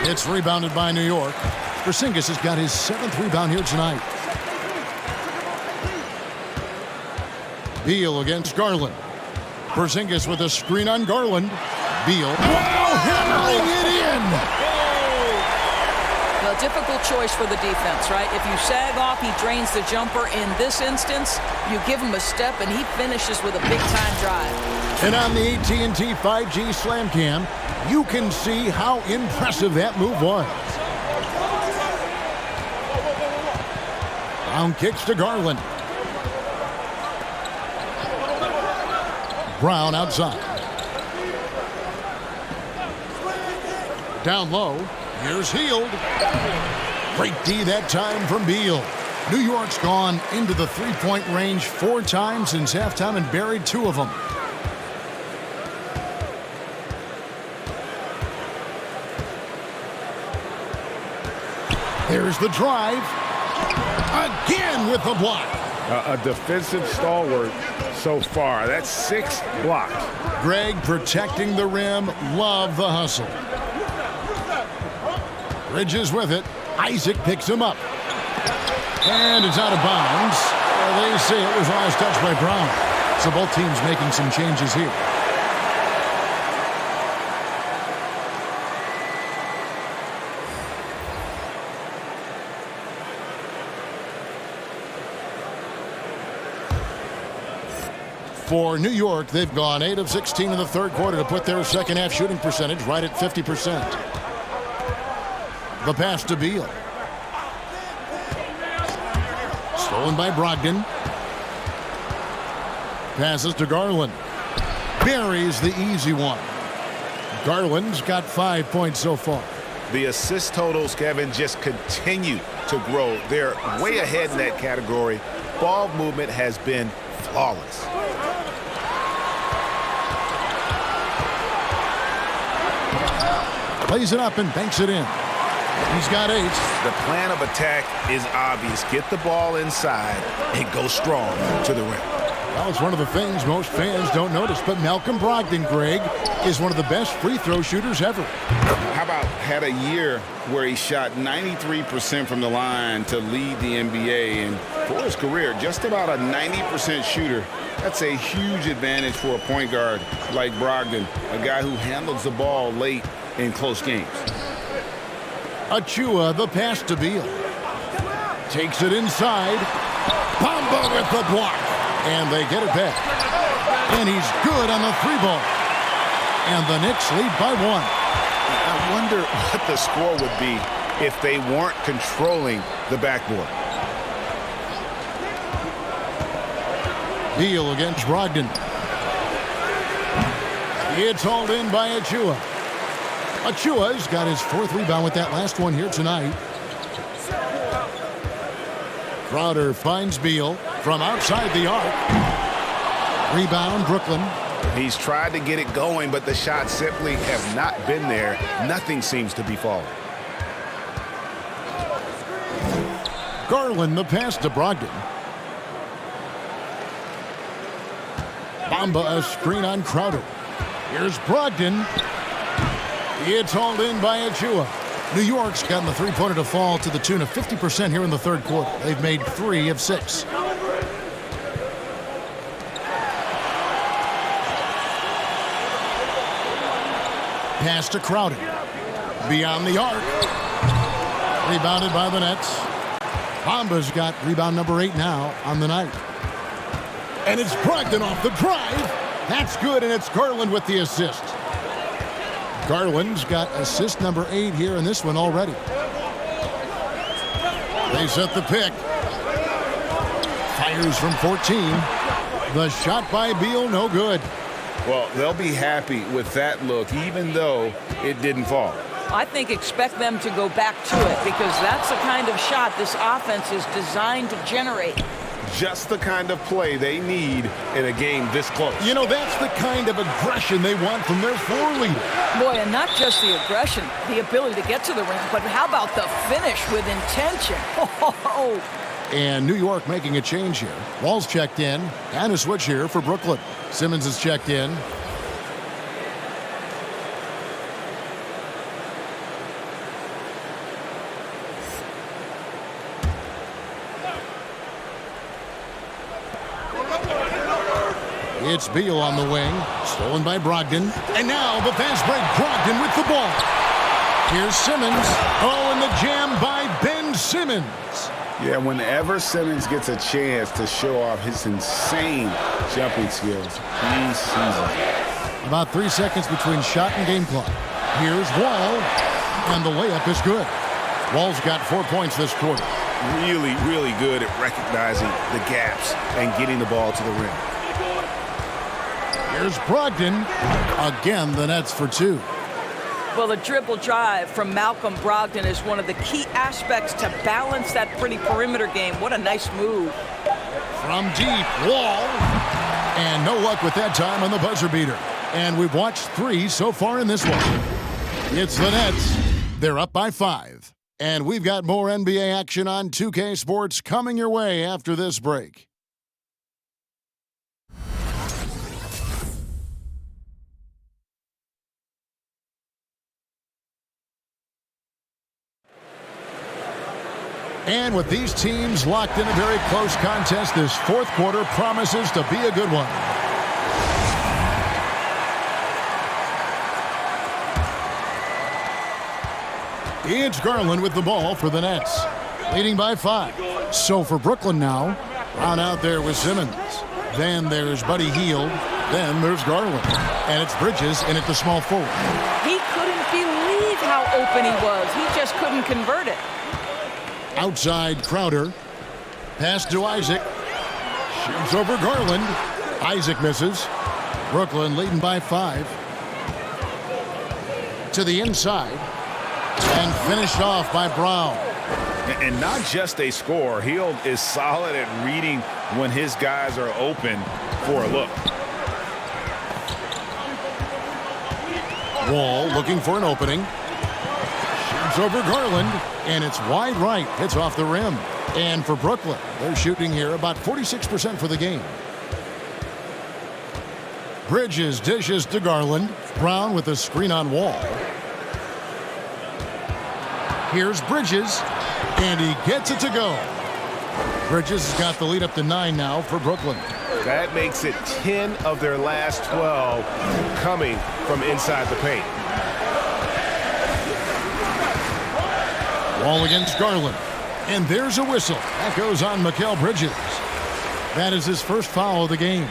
It's rebounded by New York. Porzingis has got his 7th rebound here tonight. Beal against Garland. Porzingis with a screen on Garland. Beal. Wow, hammering it in! A difficult choice for the defense, right? If you sag off, he drains the jumper. In this instance, you give him a step, and he finishes with a big-time drive. And on the AT&T 5G Slam Cam, you can see how impressive that move was. Brown kicks to Garland. Brown outside. Down low. Here's Hield. Great D that time from Beal. New York's gone into the three-point range 4 times since halftime and buried 2 of them. There's the drive. Again with the block. A defensive stalwart so far. That's 6 blocks. Greg protecting the rim. Love the hustle. Bridges with it. Isaac picks him up. And it's out of bounds. They say it was last touched by Brown. So both teams making some changes here. For New York, they've gone 8 of 16 in the third quarter to put their second half shooting percentage right at 50%. The pass to Beal. Stolen by Brogdon. Passes to Garland. Buries the easy one. Garland's got 5 points so far. The assist totals, Kevin, just continue to grow. They're way ahead in that category. Ball movement has been flawless. Plays it up and banks it in. He's got 8. The plan of attack is obvious. Get the ball inside and go strong to the rim. Well, it's one of the things most fans don't notice, but Malcolm Brogdon, Greg, is one of the best free throw shooters ever. How about had a year where he shot 93% from the line to lead the NBA, and for his career, just about a 90% shooter. That's a huge advantage for a point guard like Brogdon, a guy who handles the ball late in close games. Achua, the pass to Beal. Takes it inside. Bamba with the block. And they get it back. And he's good on the 3-ball. And the Knicks lead by 1. I wonder what the score would be if they weren't controlling the backboard. Beal against Brogdon. It's hauled in by Achua. Achua's got his 4th rebound with that last one here tonight. Crowder finds Beal from outside the arc. Rebound, Brooklyn. He's tried to get it going, but the shots simply have not been there. Nothing seems to be falling. Garland, the pass to Brogdon. Bamba, a screen on Crowder. Here's Brogdon. It's hauled in by Achua. New York's gotten the three-pointer to fall to the tune of 50% here in the third quarter. They've made 3 of 6. Pass to Crowder. Beyond the arc. Rebounded by the Nets. Bamba's got rebound number 8 now on the night. And it's Brogdon off the drive. That's good, and it's Garland with the assist. Garland's got assist number 8 here in this one already. They set the pick. Fires from 14. The shot by Beal, no good. Well, they'll be happy with that look, even though it didn't fall. I think expect them to go back to it because that's the kind of shot this offense is designed to generate. Just the kind of play they need in a game this close. You know, that's the kind of aggression they want from their floor leader. Boy, and not just the aggression, the ability to get to the rim, but how about the finish with intention? Oh. And New York making a change here. Wall's checked in, and a switch here for Brooklyn. Simmons is checked in. It's Beal on the wing, stolen by Brogdon. And now the fast break, Brogdon with the ball. Here's Simmons. Oh, and the jam by Ben Simmons. Yeah, whenever Simmons gets a chance to show off his insane jumping skills, he sees it. About 3 seconds between shot and game clock. Here's Wall, and the layup is good. Wall's got 4 points this quarter. Really, really good at recognizing the gaps and getting the ball to the rim. Here's Brogdon. Again, the Nets for 2. Well, the dribble drive from Malcolm Brogdon is one of the key aspects to balance that pretty perimeter game. What a nice move. From deep, Wall. And no luck with that time on the buzzer beater. And we've watched 3 so far in this one. It's the Nets. They're up by 5. And we've got more NBA action on 2K Sports coming your way after this break. And with these teams locked in a very close contest, this fourth quarter promises to be a good one. It's Garland with the ball for the Nets, leading by 5. So for Brooklyn now, Brown out there with Simmons. Then there's Buddy Hield. Then there's Garland. And it's Bridges in at the small forward. He couldn't believe how open he was. He just couldn't convert it. Outside Crowder. Pass to Isaac. Shoots over Garland. Isaac misses. Brooklyn leading by 5. To the inside. And finished off by Brown. And not just a score. Hield is solid at reading when his guys are open for a look. Wall looking for an opening. Shoots over Garland. And it's wide right. Hits off the rim. And for Brooklyn, they're shooting here about 46% for the game. Bridges dishes to Garland. Brown with a screen on Wall. Here's Bridges, and he gets it to go. Bridges has got the lead up to 9 now for Brooklyn. That makes it 10 of their last 12 coming from inside the paint. Wall against Garland, and there's a whistle. That goes on Mikal Bridges. That is his first foul of the game.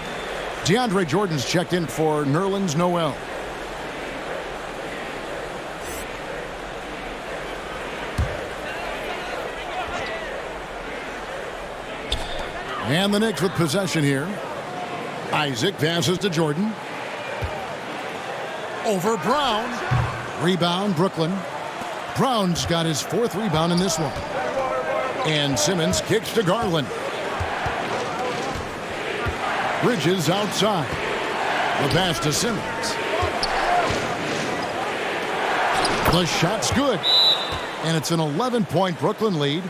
DeAndre Jordan's checked in for Nerlens Noel. And the Knicks with possession here. Isaac passes to Jordan. Over Brown. Rebound, Brooklyn. Brown's got his 4th rebound in this one. And Simmons kicks to Garland. Bridges outside. The pass to Simmons. The shot's good. And it's an 11-point Brooklyn lead.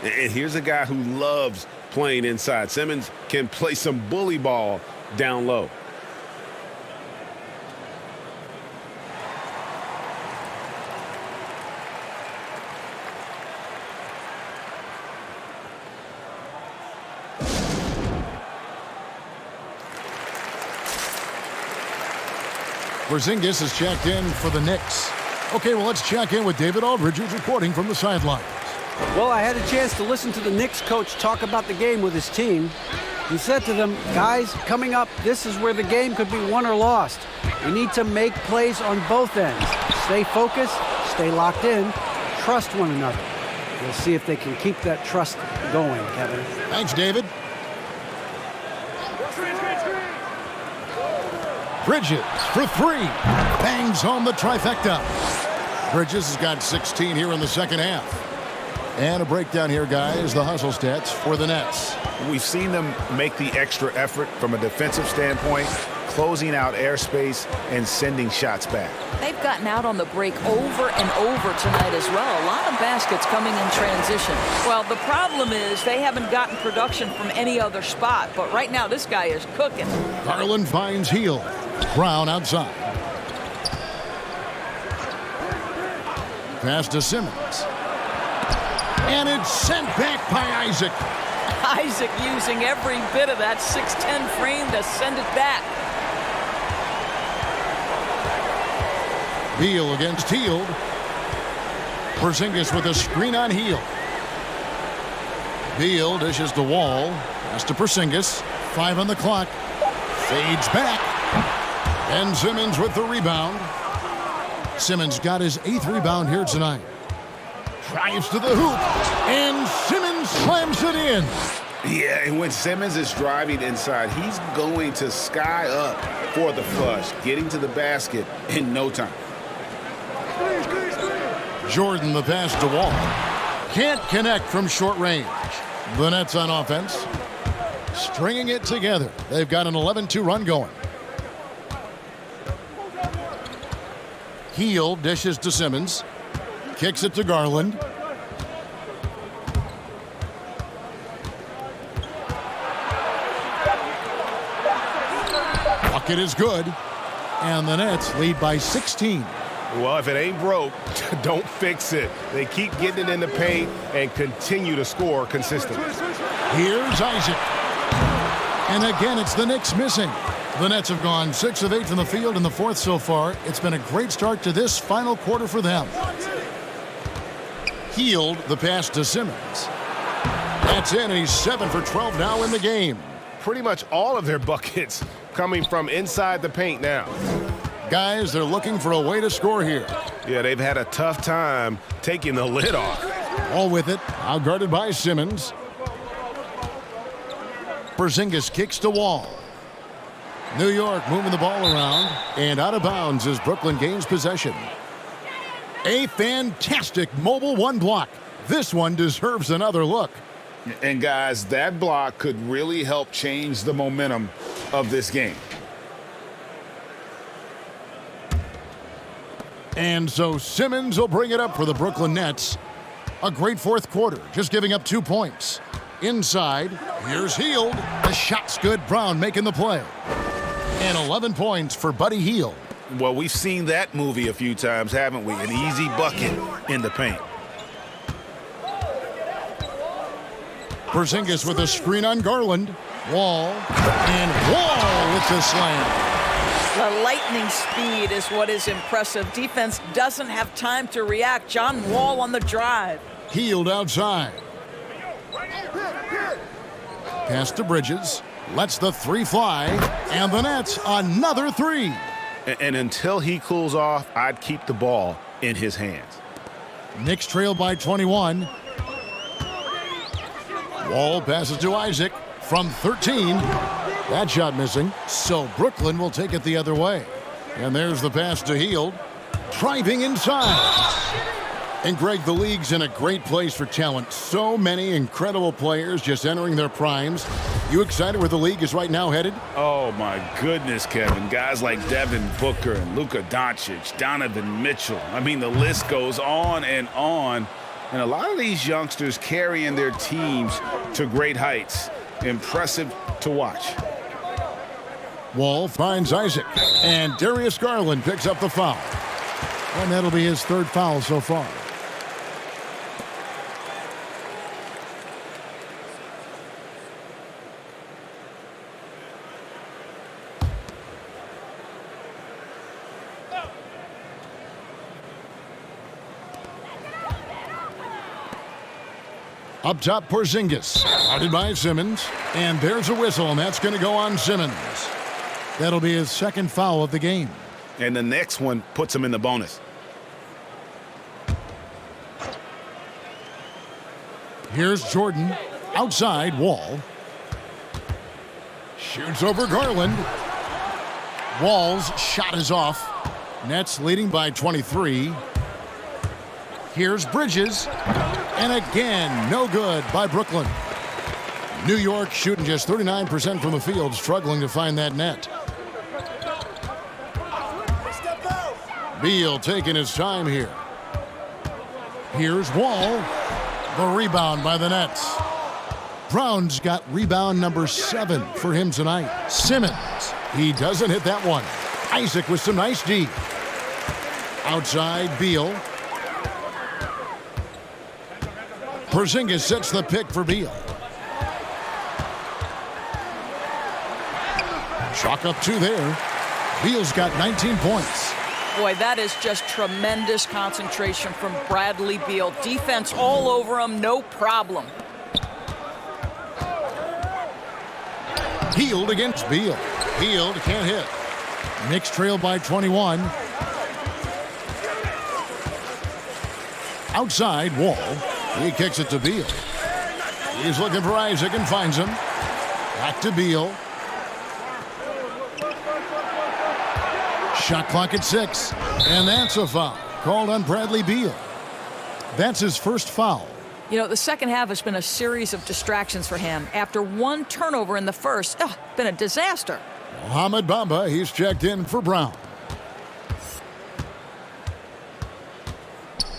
And here's a guy who loves playing inside. Simmons can play some bully ball down low. Porzingis is checked in for the Knicks. Okay, well, let's check in with David Aldridge, who's reporting from the sidelines. Well, I had a chance to listen to the Knicks coach talk about the game with his team. He said to them, guys, coming up, this is where the game could be won or lost. We need to make plays on both ends. Stay focused, stay locked in, trust one another. We'll see if they can keep that trust going, Kevin. Thanks, David. Bridges for 3. Bangs home the trifecta. Bridges has got 16 here in the second half. And a breakdown here, guys, the hustle stats for the Nets. We've seen them make the extra effort from a defensive standpoint, closing out airspace and sending shots back. They've gotten out on the break over and over tonight as well. A lot of baskets coming in transition. Well, the problem is they haven't gotten production from any other spot, but right now this guy is cooking. Garland finds Hield. Brown outside. Pass to Simmons. And it's sent back by Isaac. Isaac using every bit of that 6'10 frame to send it back. Beal against Hield. Porzingis with a screen on Hield. Beal dishes to Wall. Pass to Porzingis. 5 on the clock. Fades back. And Simmons with the rebound. Simmons got his 8th rebound here tonight. Drives to the hoop. And Simmons slams it in. Yeah, and when Simmons is driving inside, he's going to sky up for the flush, getting to the basket in no time. Jordan the pass to Wall. Can't connect from short range. The Nets on offense. Stringing it together. They've got an 11-2 run going. Hield dishes to Simmons. Kicks it to Garland. Bucket is good. And the Nets lead by 16. Well, if it ain't broke, don't fix it. They keep getting it in the paint and continue to score consistently. Here's Isaac. And again, it's the Knicks missing. The Nets have gone 6 of 8 from the field in the 4th so far. It's been a great start to this final quarter for them. Hield the pass to Simmons. That's in, and he's 7 for 12 now in the game. Pretty much all of their buckets coming from inside the paint now. Guys, they're looking for a way to score here. Yeah, they've had a tough time taking the lid off. All with it, outguarded by Simmons. Porzingis kicks to Wall. New York moving the ball around, and out of bounds as Brooklyn gains possession. A fantastic mobile 1 block. This one deserves another look. And guys, that block could really help change the momentum of this game. And so Simmons will bring it up for the Brooklyn Nets. A great 4th quarter, just giving up 2 points. Inside, here's Hield. The shot's good. Brown making the play. And 11 points for Buddy Hield. Well, we've seen that movie a few times, haven't we? An easy bucket in the paint. Porzingis with a screen on Garland. Wall. And Wall with the slam. The lightning speed is what is impressive. Defense doesn't have time to react. John Wall on the drive. Hield outside. Pass to Bridges. Lets the 3 fly. And the Nets another 3. And until he cools off, I'd keep the ball in his hands. Knicks trail by 21. Wall passes to Isaac from 13. That shot missing, so Brooklyn will take it the other way. And there's the pass to Hield. Driving inside. And Greg, the league's in a great place for talent. So many incredible players just entering their primes. You excited where the league is right now headed? Oh, my goodness, Kevin. Guys like Devin Booker and Luka Doncic, Donovan Mitchell. I mean, the list goes on and on. And a lot of these youngsters carrying their teams to great heights. Impressive to watch. Wall finds Isaac. And Darius Garland picks up the foul. And that'll be his 3rd foul so far. Up top, Porzingis. Guarded by Simmons. And there's a whistle, and that's going to go on Simmons. That'll be his 2nd foul of the game. And the next one puts him in the bonus. Here's Jordan. Outside, Wall. Shoots over Garland. Wall's shot is off. Nets leading by 23. Here's Bridges. And again, no good by Brooklyn. New York shooting just 39% from the field, struggling to find that net. Beal taking his time here. Here's Wall. The rebound by the Nets. Brown's got rebound number 7 for him tonight. Simmons. He doesn't hit that one. Isaac with some nice D. Outside, Beal. Porzingis sets the pick for Beal. Chalk up 2 there. Beal's got 19 points. Boy, that is just tremendous concentration from Bradley Beal. Defense all over him, no problem. Healed against Beal. Healed can't hit. Knicks trail by 21. Outside, Wall. He kicks it to Beal. He's looking for Isaac and finds him. Back to Beal. Shot clock at 6. And that's a foul called on Bradley Beal. That's his first foul. You know, the second half has been a series of distractions for him. After one turnover in the first, been a disaster. Mohamed Bamba, he's checked in for Brown.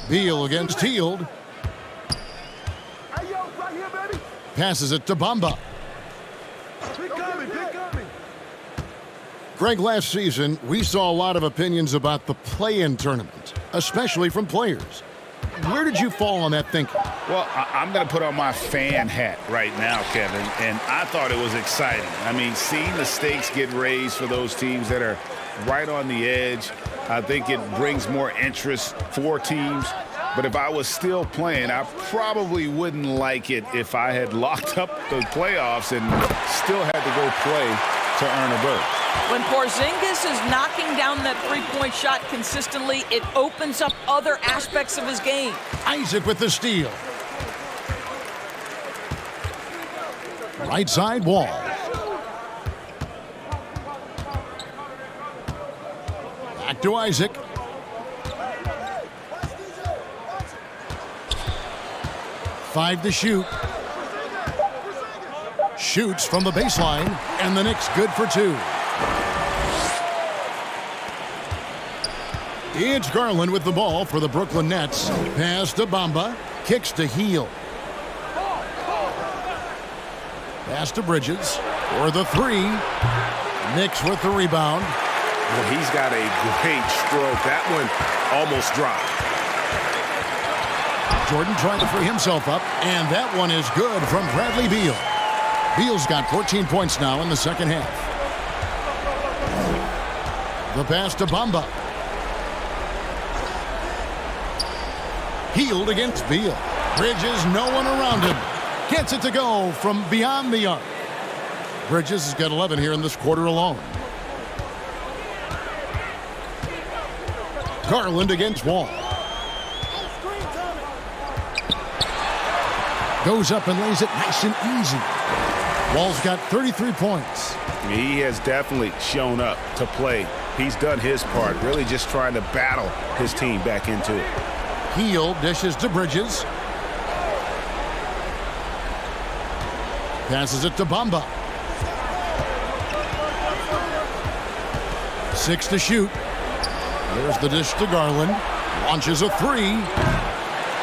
Beal against Heald. Passes it to Bamba. Greg, last season, we saw a lot of opinions about the play-in tournament, especially from players. Where did you fall on that thinking? Well, I'm going to put on my fan hat right now, Kevin, and I thought it was exciting. I mean, seeing the stakes get raised for those teams that are right on the edge, I think it brings more interest for teams. But if I was still playing, I probably wouldn't like it if I had locked up the playoffs and still had to go play to earn a berth. When Porzingis is knocking down that three-point shot consistently, it opens up other aspects of his game. Isaac with the steal. Right side, Wall. Back to Isaac. Five to shoot. Shoots from the baseline, and the Knicks good for 2. It's Garland with the ball for the Brooklyn Nets. Pass to Bamba. Kicks to Heald. Pass to Bridges for the 3. Knicks with the rebound. Well, he's got a great stroke. That one almost dropped. Jordan trying to free himself up, and that one is good from Bradley Beal. Beal's got 14 points now in the second half. The pass to Bamba. Heald against Beal. Bridges, no one around him. Gets it to go from beyond the arc. Bridges has got 11 here in this quarter alone. Garland against Wall. Goes up and lays it nice and easy. Wall's got 33 points. He has definitely shown up to play. He's done his part, really just trying to battle his team back into it. Heald dishes to Bridges. Passes it to Bamba. 6 to shoot. There's the dish to Garland. Launches a 3.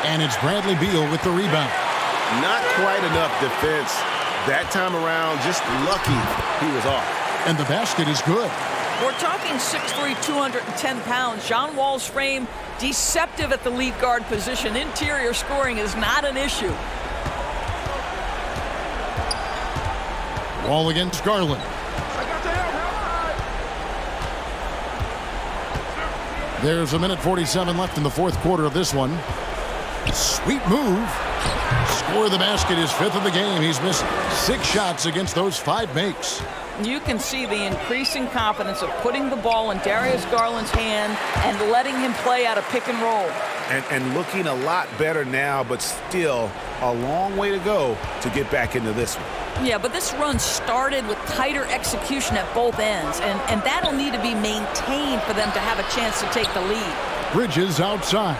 And it's Bradley Beal with the rebound. Not quite enough defense that time around. Just lucky he was off. And the basket is good. We're talking 6'3", 210 pounds. John Wall's frame deceptive at the lead guard position. Interior scoring is not an issue. Wall against Garland. There's 1:47 left in the fourth quarter of this one. Sweet move. Score of the basket is 5th of the game. He's missed 6 shots against those 5 makes. You can see the increasing confidence of putting the ball in Darius Garland's hand and letting him play out of pick and roll. And looking a lot better now, but still a long way to go to get back into this one. Yeah, but this run started with tighter execution at both ends, and that'll need to be maintained for them to have a chance to take the lead. Bridges outside.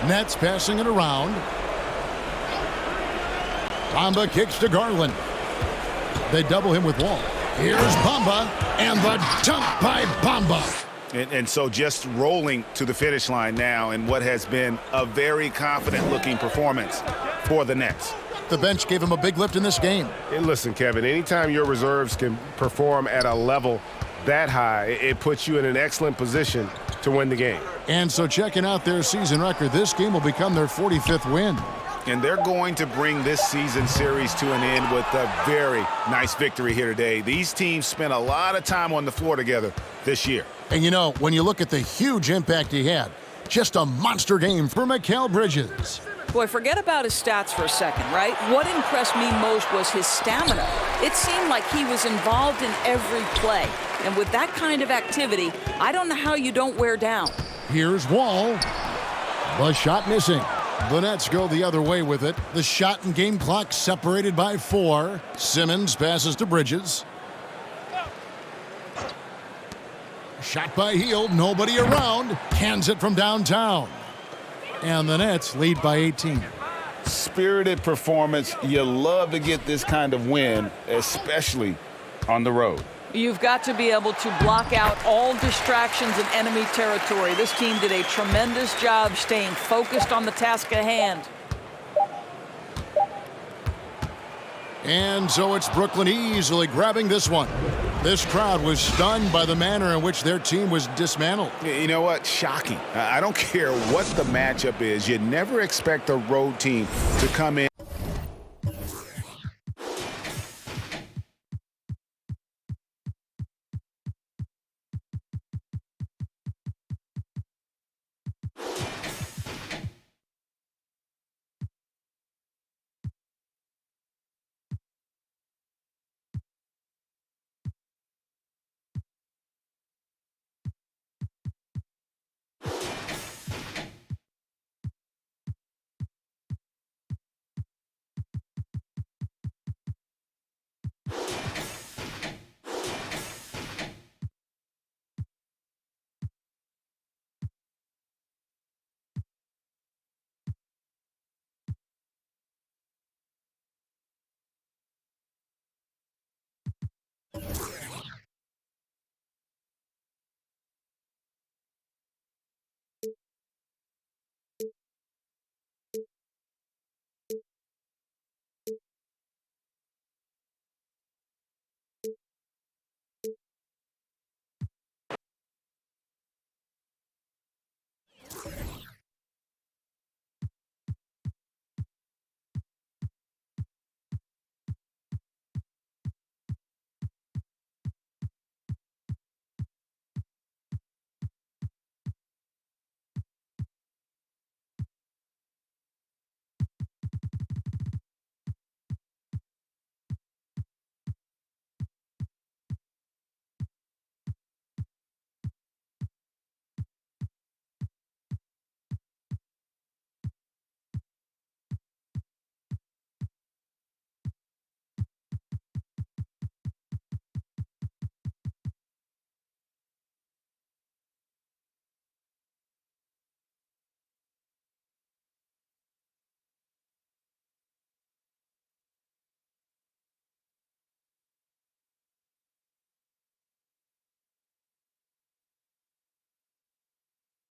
Nets passing it around. Bamba kicks to Garland. They double him with Wall. Here's Bamba, and the dunk by Bamba. And so just rolling to the finish line now in what has been a very confident-looking performance for the Nets. The bench gave him a big lift in this game. And listen, Kevin, anytime your reserves can perform at a level that high, it puts you in an excellent position to win the game. And so checking out their season record, this game will become their 45th win. And they're going to bring this season series to an end with a very nice victory here today. These teams spent a lot of time on the floor together this year. And you know, when you look at the huge impact he had, just a monster game for Mikal Bridges. Boy, forget about his stats for a second, right? What impressed me most was his stamina. It seemed like he was involved in every play. And with that kind of activity, I don't know how you don't wear down. Here's Wall. The shot missing. The Nets go the other way with it. The shot and game clock separated by 4. Simmons passes to Bridges. Shot by Hield. Nobody around. Cans it from downtown. And the Nets lead by 18. Spirited performance. You love to get this kind of win, especially on the road. You've got to be able to block out all distractions in enemy territory. This team did a tremendous job staying focused on the task at hand. And so it's Brooklyn easily grabbing this one. This crowd was stunned by the manner in which their team was dismantled. You know what? Shocking. I don't care what the matchup is. You never expect a road team to come in